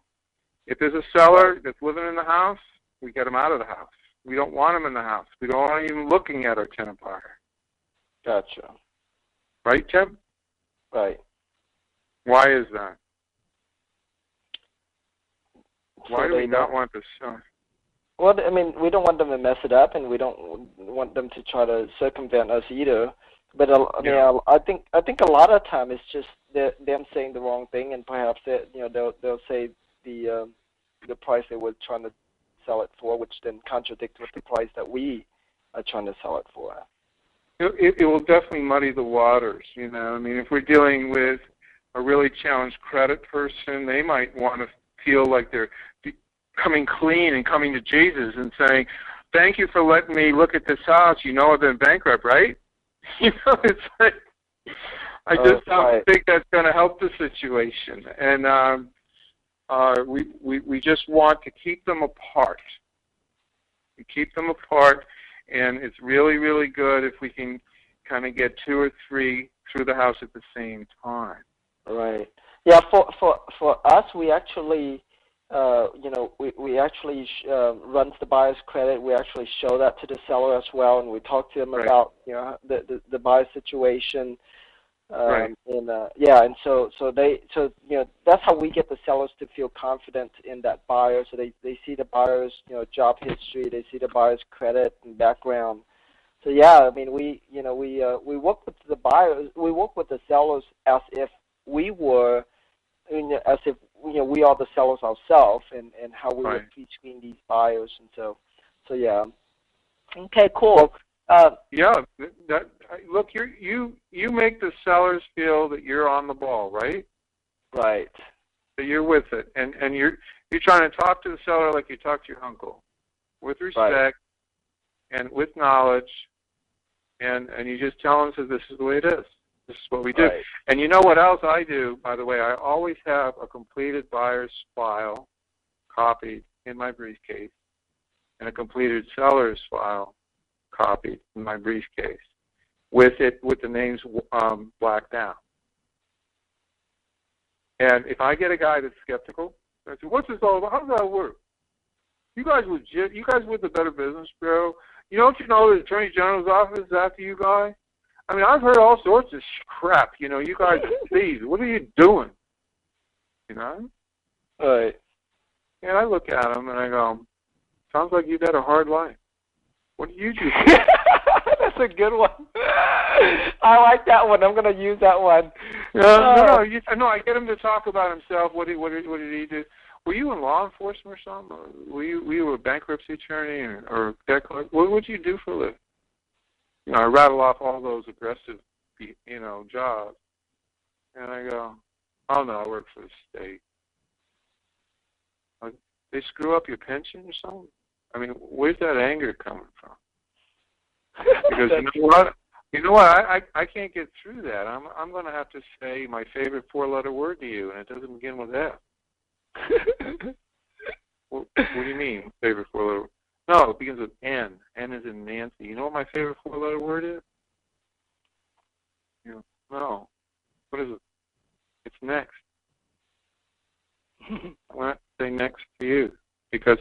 if there's a seller that's living in the house, we get them out of the house. We don't want them in the house. We don't want them even looking at our tenant buyer. Gotcha. Right, Tim? Right. Why is that? So Why do we not want the seller? Well, I mean, we don't want them to mess it up, and we don't want them to try to circumvent us either. But I mean, Yeah. I think a lot of time it's just them saying the wrong thing, and perhaps they'll say the price they were trying to sell it for, which then contradicts with the price that we are trying to sell it for. It will definitely muddy the waters, you know. I mean, if we're dealing with a really challenged credit person, they might want to feel like they're coming clean and coming to Jesus and saying, "Thank you for letting me look at this house. You know I've been bankrupt, right?" You know, it's like I just don't think that's going to help the situation, and we just want to keep them apart. We keep them apart. And it's really, really good if we can kind of get 2 or 3 through the house at the same time. Right. Yeah. For us, we actually, we actually runs the buyer's credit. We actually show that to the seller as well, and we talk to them about the buyer's situation. And and so that's how we get the sellers to feel confident in that buyer. So they see the buyer's job history, they see the buyer's credit and background. So I mean we work with the buyers, we work with the sellers as if we were, as if we are the sellers ourselves, and how we would pre-screen these buyers, and so yeah. Okay, cool. Well, look, you make the sellers feel that you're on the ball, right? Right. That you're with it, and you're trying to talk to the seller like you talk to your uncle, with respect and with knowledge, and you just tell them, so this is the way it is. This is what we do. Right. And you know what else I do, by the way? I always have a completed buyer's file copied in my briefcase, and a completed seller's file copied in my briefcase, with the names blacked out. And if I get a guy that's skeptical, I say, "What's this all about? How does that work? You guys legit? You guys with the Better Business Bureau? Don't you know the Attorney General's office is after you guys? I mean, I've heard all sorts of crap. You guys are thieves. What are you doing? Right. And I look at him and I go, sounds like you've had a hard life. What do you do? That's a good one. I like that one. I'm going to use that one. No, I get him to talk about himself. What did he do? Were you in law enforcement or something? Were you a bankruptcy attorney or debt collector? What would you do for a living? I rattle off all those aggressive, jobs. And I go, oh, no, I work for the state. They screw up your pension or something? I mean, where's that anger coming from? Because you know what? I can't get through that. I'm going to have to say my favorite 4-letter word to you, and it doesn't begin with F. What do you mean, favorite 4-letter word? No, it begins with N. N is in Nancy. You know what my favorite 4-letter word is? No. What is it? It's next. I want to say next to you, because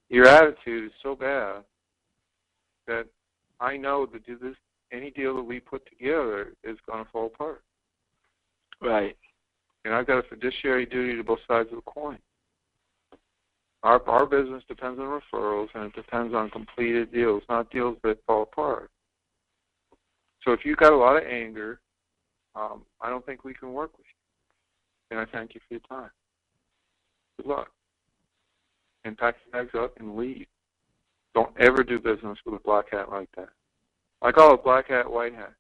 your attitude is so bad that I know that any deal that we put together is going to fall apart. Right. And I've got a fiduciary duty to both sides of the coin. Our business depends on referrals, and it depends on completed deals, not deals that fall apart. So if you've got a lot of anger, I don't think we can work with you. And I thank you for your time. Good luck. And pack your bags up and leave. Don't ever do business with a black hat like that. I call it black hat, white hat.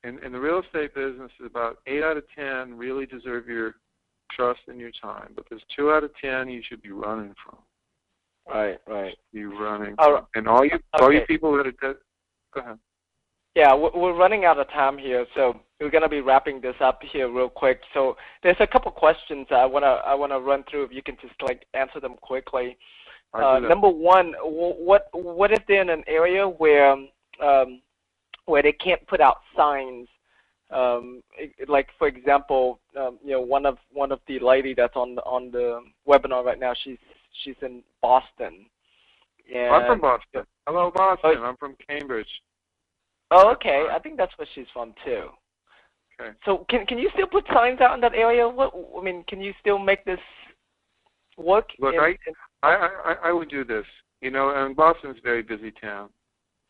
And the real estate business is about 8 out of 10 really deserve your trust and your time. But there's 2 out of 10 you should be running from. Right. You running from. And all you people that are go ahead. Yeah, we're running out of time here, so we're going to be wrapping this up here real quick. So there's a couple questions I wanna run through. If you can just answer them quickly. Number one, what if they're in an area where they can't put out signs? Like for example, one of the lady that's on the webinar right now, she's in Boston. And I'm from Boston. Hello, Boston. I'm from Cambridge. Oh, okay. I think that's where she's from too. Okay. So can you still put signs out in that area? Can you still make this work? Look, I would do this. You know, and Boston's a very busy town.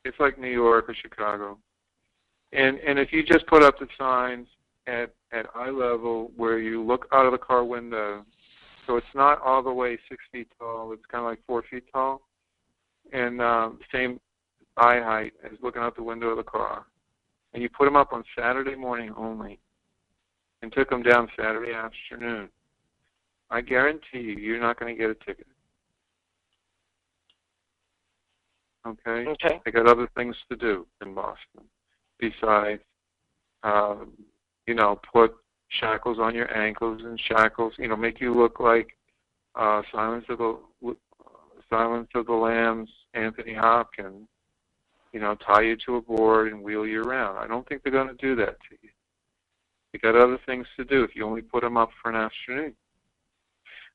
It's like New York or Chicago. And if you just put up the signs at eye level where you look out of the car window, so it's not all the way 6 feet tall, it's kind of like 4 feet tall, and same eye height as looking out the window of the car. And you put them up on Saturday morning only and took them down Saturday afternoon. I guarantee you, you're not going to get a ticket. Okay? Okay. They got other things to do in Boston besides, you know, put shackles on your ankles and shackles, you know, make you look like Silence of the Lambs, Anthony Hopkins, you know, tie you to a board and wheel you around. I don't think they're going to do that to you. You got other things to do if you only put them up for an afternoon.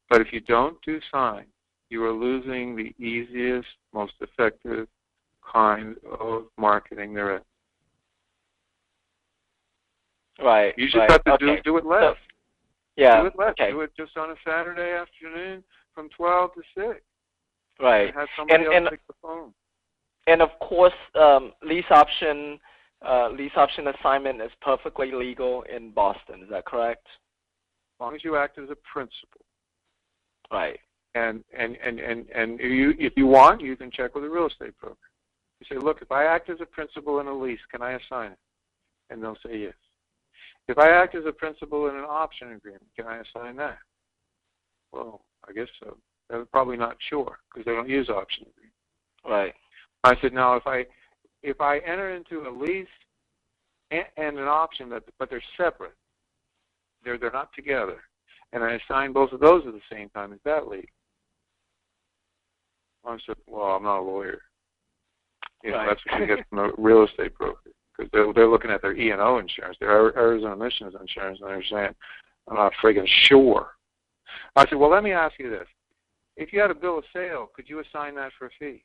But if you don't do signs, you are losing the easiest, most effective kind of marketing there is. Right. You just have to do it less. So, yeah. Do it less. Okay. Do it just on a Saturday afternoon from 12 to 6. Right. And have somebody else pick the phone. And of course, lease option assignment is perfectly legal in Boston. Is that correct? As long as you act as a principal. Right. And if you want, you can check with a real estate broker. You say, look, if I act as a principal in a lease, can I assign it? And they'll say yes. If I act as a principal in an option agreement, can I assign that? Well, I guess so. They're probably not sure because they don't use option agreements. Right. I said, now if I enter into a lease and an option, but they're separate, they're not together, and I assign both of those at the same time, is that legal? I said, well, I'm not a lawyer. You know, that's what you get from a real estate broker because they're looking at their E&O insurance, their Arizona Emissions insurance, and they're saying, I'm not friggin' sure. I said, well, let me ask you this. If you had a bill of sale, could you assign that for a fee?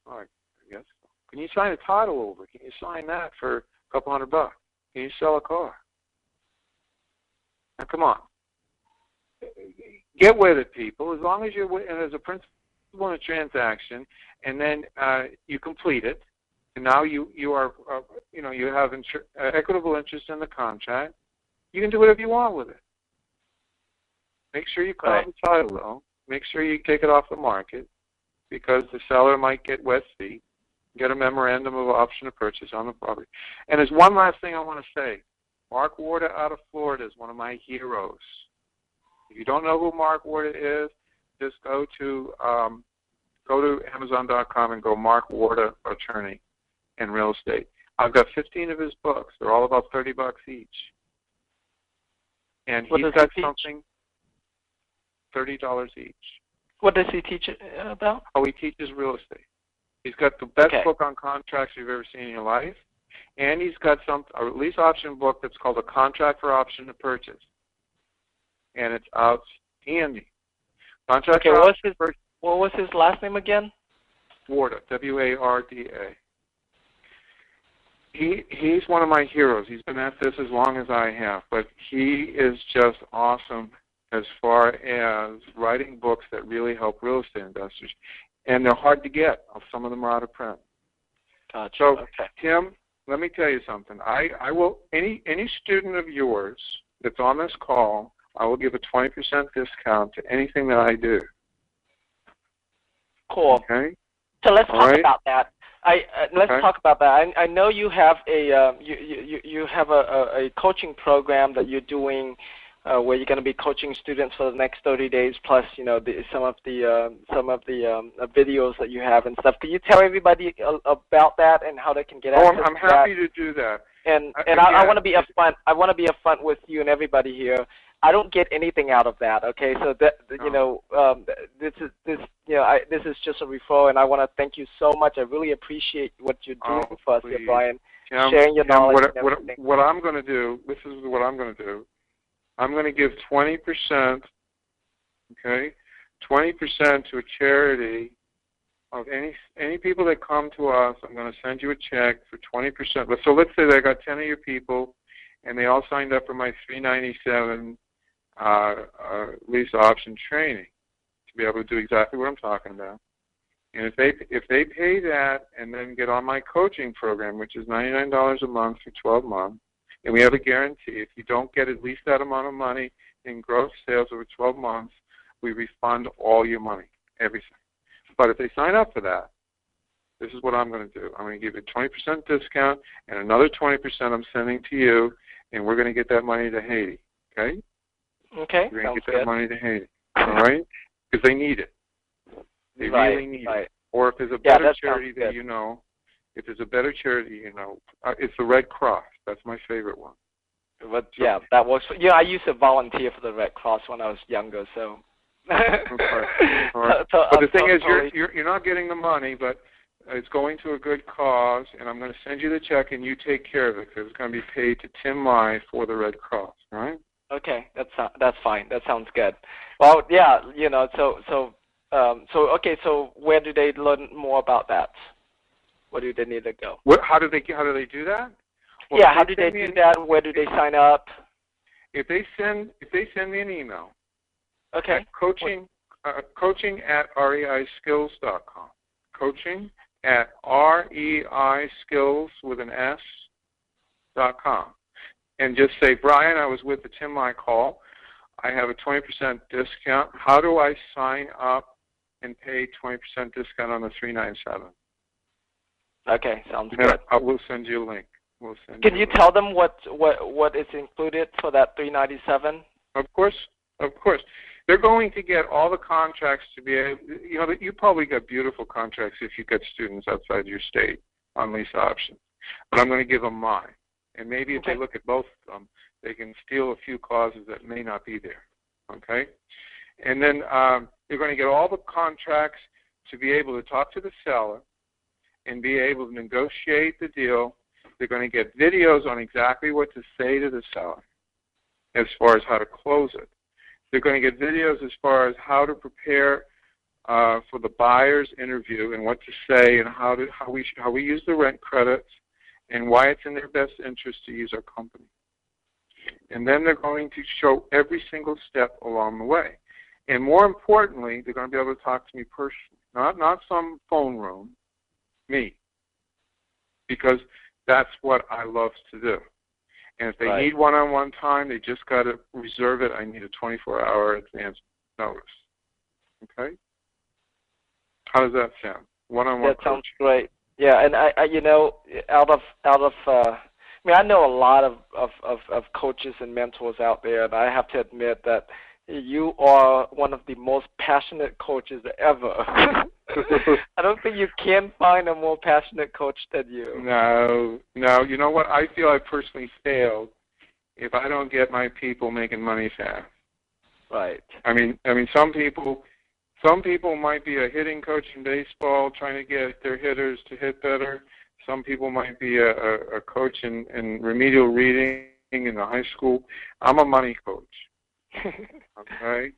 All right, I guess so. Can you sign a title over? Can you sign that for a couple $100? Can you sell a car? Now, come on. Get with it, people. As long as you're and as a principal in a transaction, and then you complete it, and now you are you know, you have equitable interest in the contract. You can do whatever you want with it. Make sure you call the title, though. Make sure you take it off the market because the seller might get wet feet. Get a memorandum of option to purchase on the property. And there's one last thing I want to say. Mark Warda out of Florida is one of my heroes. If you don't know who Mark Warda is, just go to Amazon.com and go Mark Warda Attorney in Real Estate. I've got 15 of his books. They're all about $30 each. And he's got something, $30 each. What does he teach about? Oh, he teaches real estate. He's got the best book on contracts you've ever seen in your life. And he's got a lease option book that's called A Contract for Option to Purchase. And it's outstanding. Contract for Option to Purchase. What was his last name again? Warda, W-A-R-D-A. He's one of my heroes. He's been at this as long as I have. But he is just awesome as far as writing books that really help real estate investors. And they're hard to get. Some of them are out of print. Gotcha. So, Tim, let me tell you something. I will, any student of yours that's on this call, I will give a 20% discount to anything that I do. Cool. Okay. So let's talk about that. Let's talk about that. I know you have you have a coaching program that you're doing where you're going to be coaching students for the next 30 days, plus some of the videos that you have and stuff. Can you tell everybody about that and how they can get access to that? I'm happy to do that. And I want to be upfront. I want to be upfront with you and everybody here. I don't get anything out of that. Okay, so that this is just a referral, and I want to thank you so much. I really appreciate what you're doing for us here, Brian. Sharing your knowledge. What I'm going to do. This is what I'm going to do. I'm going to give 20%. Okay, 20% to a charity of any people that come to us. I'm going to send you a check for 20%. So let's say that I got 10 of your people, and they all signed up for my $397 lease option training be able to do exactly what I'm talking about. And if they pay that and then get on my coaching program, which is $99 a month for 12 months, and we have a guarantee, if you don't get at least that amount of money in gross sales over 12 months, we refund all your money, everything. But if they sign up for that, this is what I'm going to do. I'm going to give you a 20% discount, and another 20% I'm sending to you, and we're going to get that money to Haiti, okay? Okay, we're going to get good. that money to Haiti, all right? Because they need it. They really need it. Or if there's a better charity that you know, if there's a better charity, you know, it's the Red Cross. That's my favorite one. But yeah, that works. Yeah, I used to volunteer for the Red Cross when I was younger, so. Okay. All right. But the thing is, you're not getting the money, but it's going to a good cause, and I'm going to send you the check, and you take care of it because it's going to be paid to Tim Mai for the Red Cross. All right? Okay, that's fine. That sounds good. Well, yeah, you know, so where do they learn more about that? Where do they need to go? How do they do that? Well, yeah, how do they do that? Where do they sign up? If they send me an email. Okay. Coaching at reiskills.com. Coaching at reiskills with an S.com. And just say, Brian, I was with the Tim Mai call. I have a 20% discount. How do I sign up and pay 20% discount on the 397? Okay, sounds good. I will send you a link. Can you tell them what is included for that 397? Of course. They're going to get all the contracts to be able, you know, you probably get beautiful contracts if you get students outside your state on lease options. But I'm going to give them mine. And maybe if they look at both of them, they can steal a few clauses that may not be there. Okay? And then they're going to get all the contracts to be able to talk to the seller and be able to negotiate the deal. They're going to get videos on exactly what to say to the seller as far as how to close it. They're going to get videos as far as how to prepare for the buyer's interview and what to say and how we use the rent credits and why it's in their best interest to use our company. And then they're going to show every single step along the way. And more importantly, they're going to be able to talk to me personally, not some phone room, me, because that's what I love to do. And if they need one-on-one time, they just got to reserve it. I need a 24-hour advance notice. Okay? How does that sound? One-on-one That sounds great. Yeah, and I you know, I mean, I know a lot of coaches and mentors out there, and I have to admit that you are one of the most passionate coaches ever. I don't think you can find a more passionate coach than you. No. You know what? I feel I personally failed if I don't get my people making money fast. Right. I mean, some people might be a hitting coach in baseball trying to get their hitters to hit better. Some people might be a coach in remedial reading in the high school. I'm a money coach. Okay?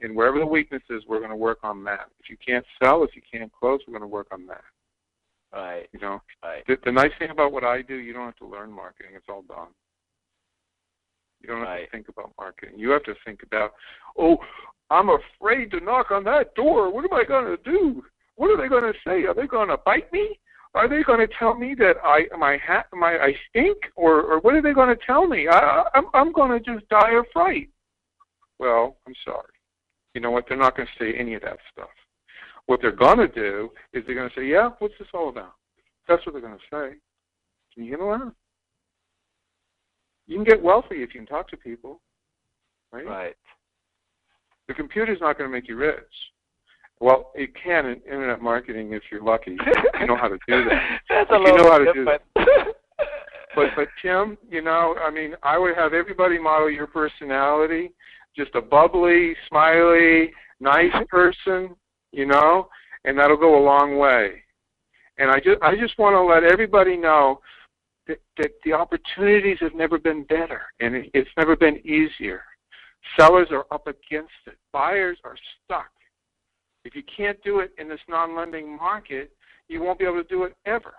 And wherever the weakness is, we're going to work on that. If you can't sell, if you can't close, we're going to work on that. Right. You know? Right. The nice thing about what I do, you don't have to learn marketing. It's all done. You don't have to think about marketing. You have to think about, I'm afraid to knock on that door. What am I going to do? What are they going to say? Are they going to bite me? Are they going to tell me that I stink? Or what are they going to tell me? I'm going to just die of fright. Well, I'm sorry. You know what? They're not going to say any of that stuff. What they're going to do is they're going to say, yeah, what's this all about? That's what they're going to say. Can you handle that? You can get wealthy if you can talk to people. Right? The computer's not going to make you rich. Well, it can in internet marketing if you're lucky. You know how to do that. That's a little different. But Tim, you know, I mean, I would have everybody model your personality. Just a bubbly, smiley, nice person, you know, and that'll go a long way. And I just want to let everybody know that the opportunities have never been better, and it's never been easier. Sellers are up against it. Buyers are stuck. If you can't do it in this non-lending market, you won't be able to do it ever.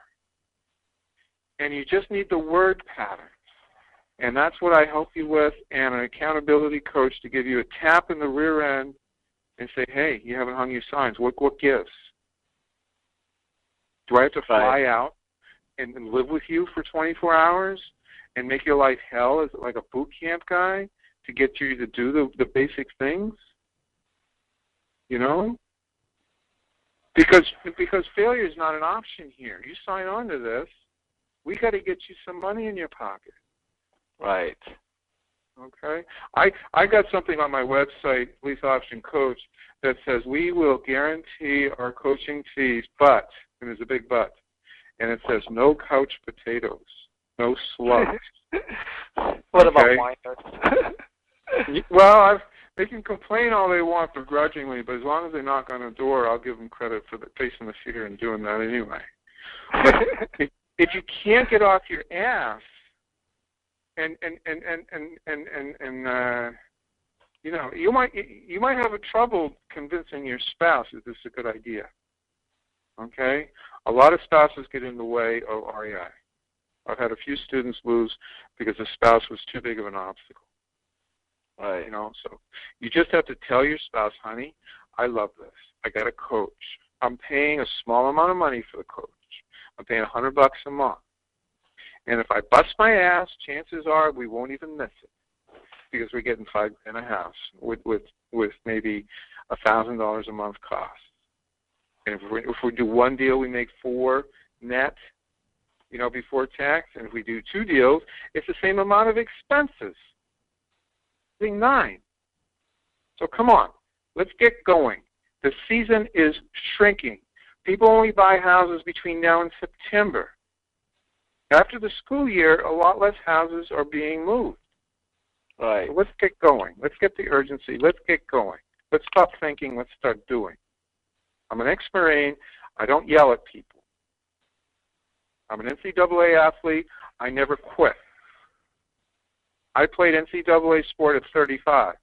And you just need the word pattern. And that's what I help you with, and an accountability coach to give you a tap in the rear end and say, hey, you haven't hung your signs. What gives? Do I have to fly out and live with you for 24 hours and make your life hell as like a boot camp guy to get you to do the basic things? You know? Because failure is not an option here. You sign on to this, we got to get you some money in your pocket. Right. Okay? I got something on my website, Police Option Coach, that says we will guarantee our coaching fees, but, and there's a big but, and it says no couch potatoes, no slugs. What about whiners? Well, they can complain all they want begrudgingly, but as long as they knock on the door, I'll give them credit for facing the fear and doing that anyway. But if you can't get off your ass, and you know, you might have a trouble convincing your spouse that this is a good idea. Okay, a lot of spouses get in the way of REI. I've had a few students lose because the spouse was too big of an obstacle. Right. You know, so you just have to tell your spouse, honey, I love this. I got a coach. I'm paying a small amount of money for the coach. I'm paying $100 a month. And if I bust my ass, chances are we won't even miss it because we're getting $5,000 a house with maybe $1,000 a month cost. And if we do one deal, we make $4 net, you know, before tax. And if we do two deals, it's the same amount of expenses. Being $9. So come on, let's get going. The season is shrinking. People only buy houses between now and September. After the school year, a lot less houses are being moved. Right. So let's get going. Let's get the urgency. Let's get going. Let's stop thinking. Let's start doing. I'm an ex-Marine. I don't yell at people. I'm an NCAA athlete. I never quit. I played NCAA sport at 35,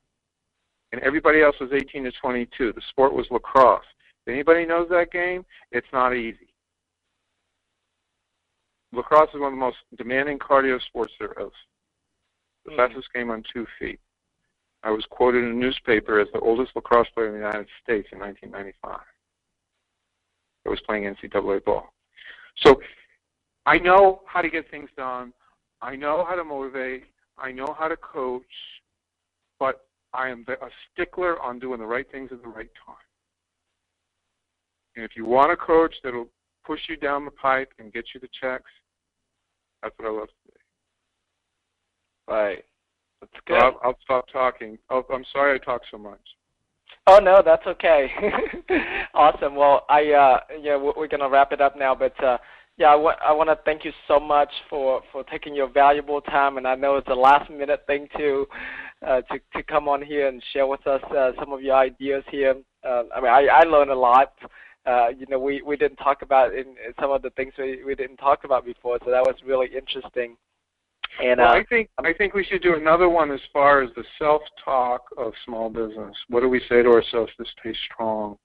and everybody else was 18 to 22. The sport was lacrosse. If anybody knows that game, it's not easy. Lacrosse is one of the most demanding cardio sports there is. The fastest game on 2 feet. I was quoted in a newspaper as the oldest lacrosse player in the United States in 1995. I was playing NCAA ball. So I know how to get things done. I know how to motivate. I know how to coach, but I am a stickler on doing the right things at the right time. And if you want a coach that'll push you down the pipe and get you the checks, that's what I love to do. Right. That's good. So I'll stop talking. Oh, I'm sorry I talk so much. Oh no, that's okay. Awesome. Well, we're gonna wrap it up now, but I want to thank you so much for taking your valuable time, and I know it's a last-minute thing to come on here and share with us some of your ideas here. I learned a lot. We didn't talk about in some of the things we didn't talk about before, so that was really interesting. And well, I think we should do another one as far as the self-talk of small business. What do we say to ourselves to stay strong?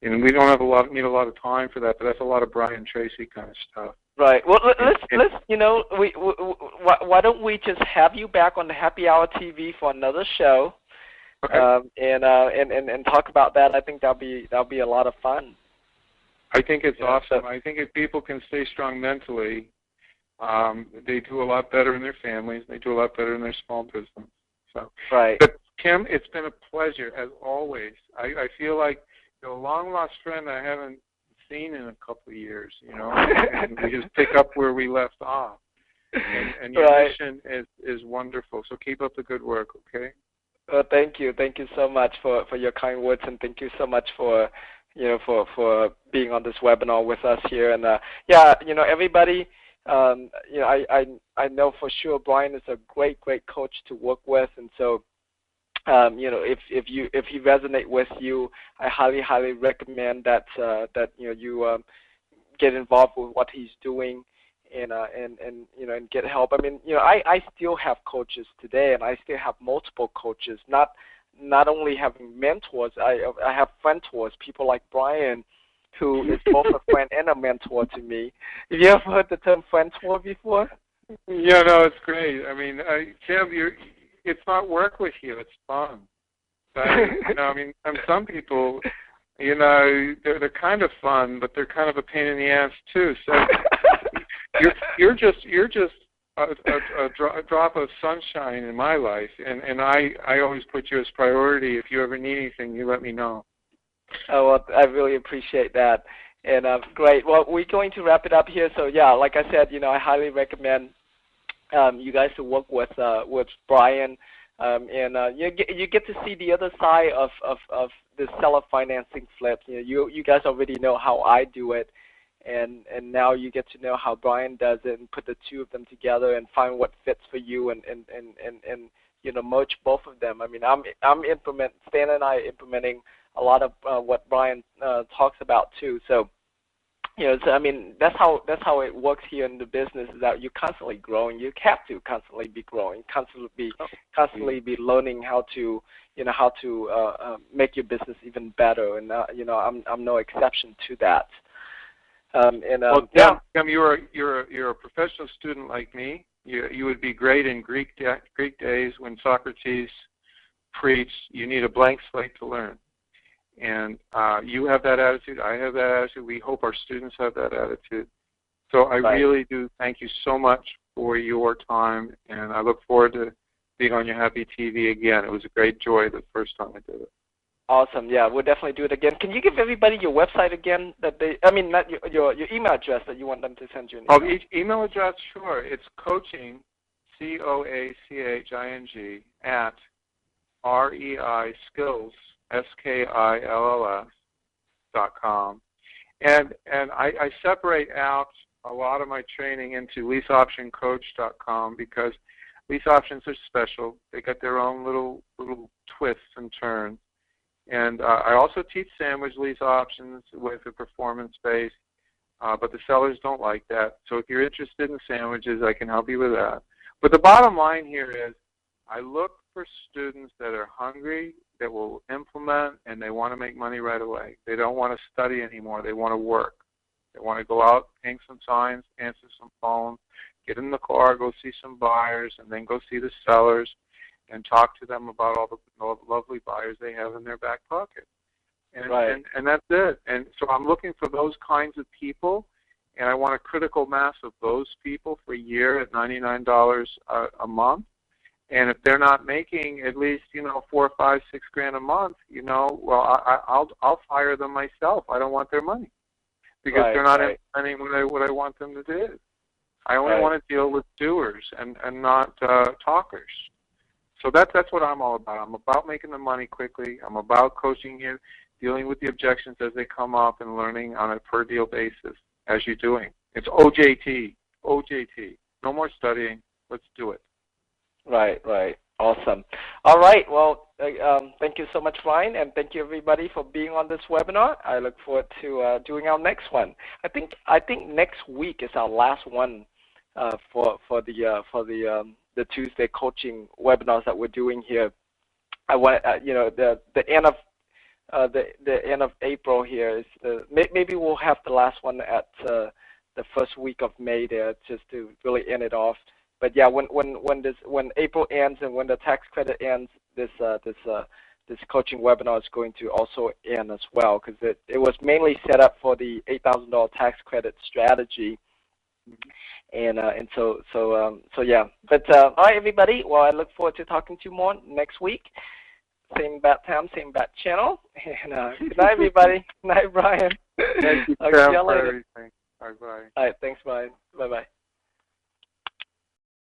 And we don't need a lot of time for that, but that's a lot of Brian Tracy kind of stuff. Right. Well, let's why don't we just have you back on the Happy Hour TV for another show, okay. And talk about that. I think that'll be a lot of fun. I think it's awesome. I think if people can stay strong mentally, they do a lot better in their families. They do a lot better in their small business. So. Right. But Kim, it's been a pleasure as always. I feel like a long-lost friend I haven't seen in a couple of years, you know, and we just pick up where we left off. And your mission is wonderful, so keep up the good work, okay? Thank you. Thank you so much for your kind words, and thank you so much for being on this webinar with us here. And, everybody, I know for sure Brian is a great coach to work with, and so if he resonate with you, I highly recommend that you get involved with what he's doing and get help. I mean, I still have coaches today, and I still have multiple coaches. Not only having mentors, I have mentors, people like Brian, who is both a friend and a mentor to me. Have you ever heard the term mentor before? Yeah, no, it's great. I mean, Tim, it's not work with you; it's fun. I mean, and some people, they're kind of fun, but they're kind of a pain in the ass too. So you're just a drop of sunshine in my life, and I always put you as priority. If you ever need anything, you let me know. Oh, well, I really appreciate that. And great. Well, we're going to wrap it up here. So yeah, like I said, I highly recommend you guys to work with Brian, and you get to see the other side of the seller financing flip. You guys already know how I do it, and now you get to know how Brian does it, and put the two of them together and find what fits for you, and merge both of them. I mean, Stan and I are implementing a lot of what Brian talks about too. So, I mean, that's how it works here in the business, is that you're constantly growing. You have to constantly be growing, constantly be learning how to make your business even better. And I'm no exception to that. Tim, you're a professional student like me. You would be great in Greek days when Socrates preached. You need a blank slate to learn. And you have that attitude. I have that attitude. We hope our students have that attitude. So I really do thank you so much for your time, and I look forward to being on your Happy TV again. It was a great joy the first time I did it. Awesome. Yeah, we'll definitely do it again. Can you give everybody your website again? Not your email address that you want them to send you an email. Email address, sure. It's coaching, COACHING, at REI Skills, SKILLS.com. And I separate out a lot of my training into leaseoptioncoach.com because lease options are special. They got their own little twists and turns. And I also teach sandwich lease options with a performance base, but the sellers don't like that. So if you're interested in sandwiches, I can help you with that. But the bottom line here is I look for students that are hungry, that will implement, and they want to make money right away. They don't want to study anymore. They want to work. They want to go out, hang some signs, answer some phones, get in the car, go see some buyers, and then go see the sellers and talk to them about all the lovely buyers they have in their back pocket. And that's it. And so I'm looking for those kinds of people, and I want a critical mass of those people for a year at $99 a month. And if they're not making at least, $4 or $5, $6 a month, I'll fire them myself. I don't want their money because they're not implementing what I want them to do. I only want to deal with doers and not talkers. So that's what I'm all about. I'm about making the money quickly. I'm about coaching you, dealing with the objections as they come up, and learning on a per deal basis as you're doing. It's OJT. No more studying. Let's do it. Right. Awesome. All right. Well, thank you so much, Ryan, and thank you everybody for being on this webinar. I look forward to doing our next one. I think next week is our last one for the Tuesday coaching webinars that we're doing here. I want the end of April here is maybe we'll have the last one at the first week of May there, just to really end it off. But yeah, when April ends and when the tax credit ends, this coaching webinar is going to also end as well, because it was mainly set up for the $8,000 tax credit strategy. And so yeah. But all right, everybody. Well, I look forward to talking to you more next week. Same bat time, same bat channel. And good night, everybody. Good night, Brian. Thank you, I'll Sam, see you for later. everything. Bye-bye. All right, thanks, Brian. Bye-bye.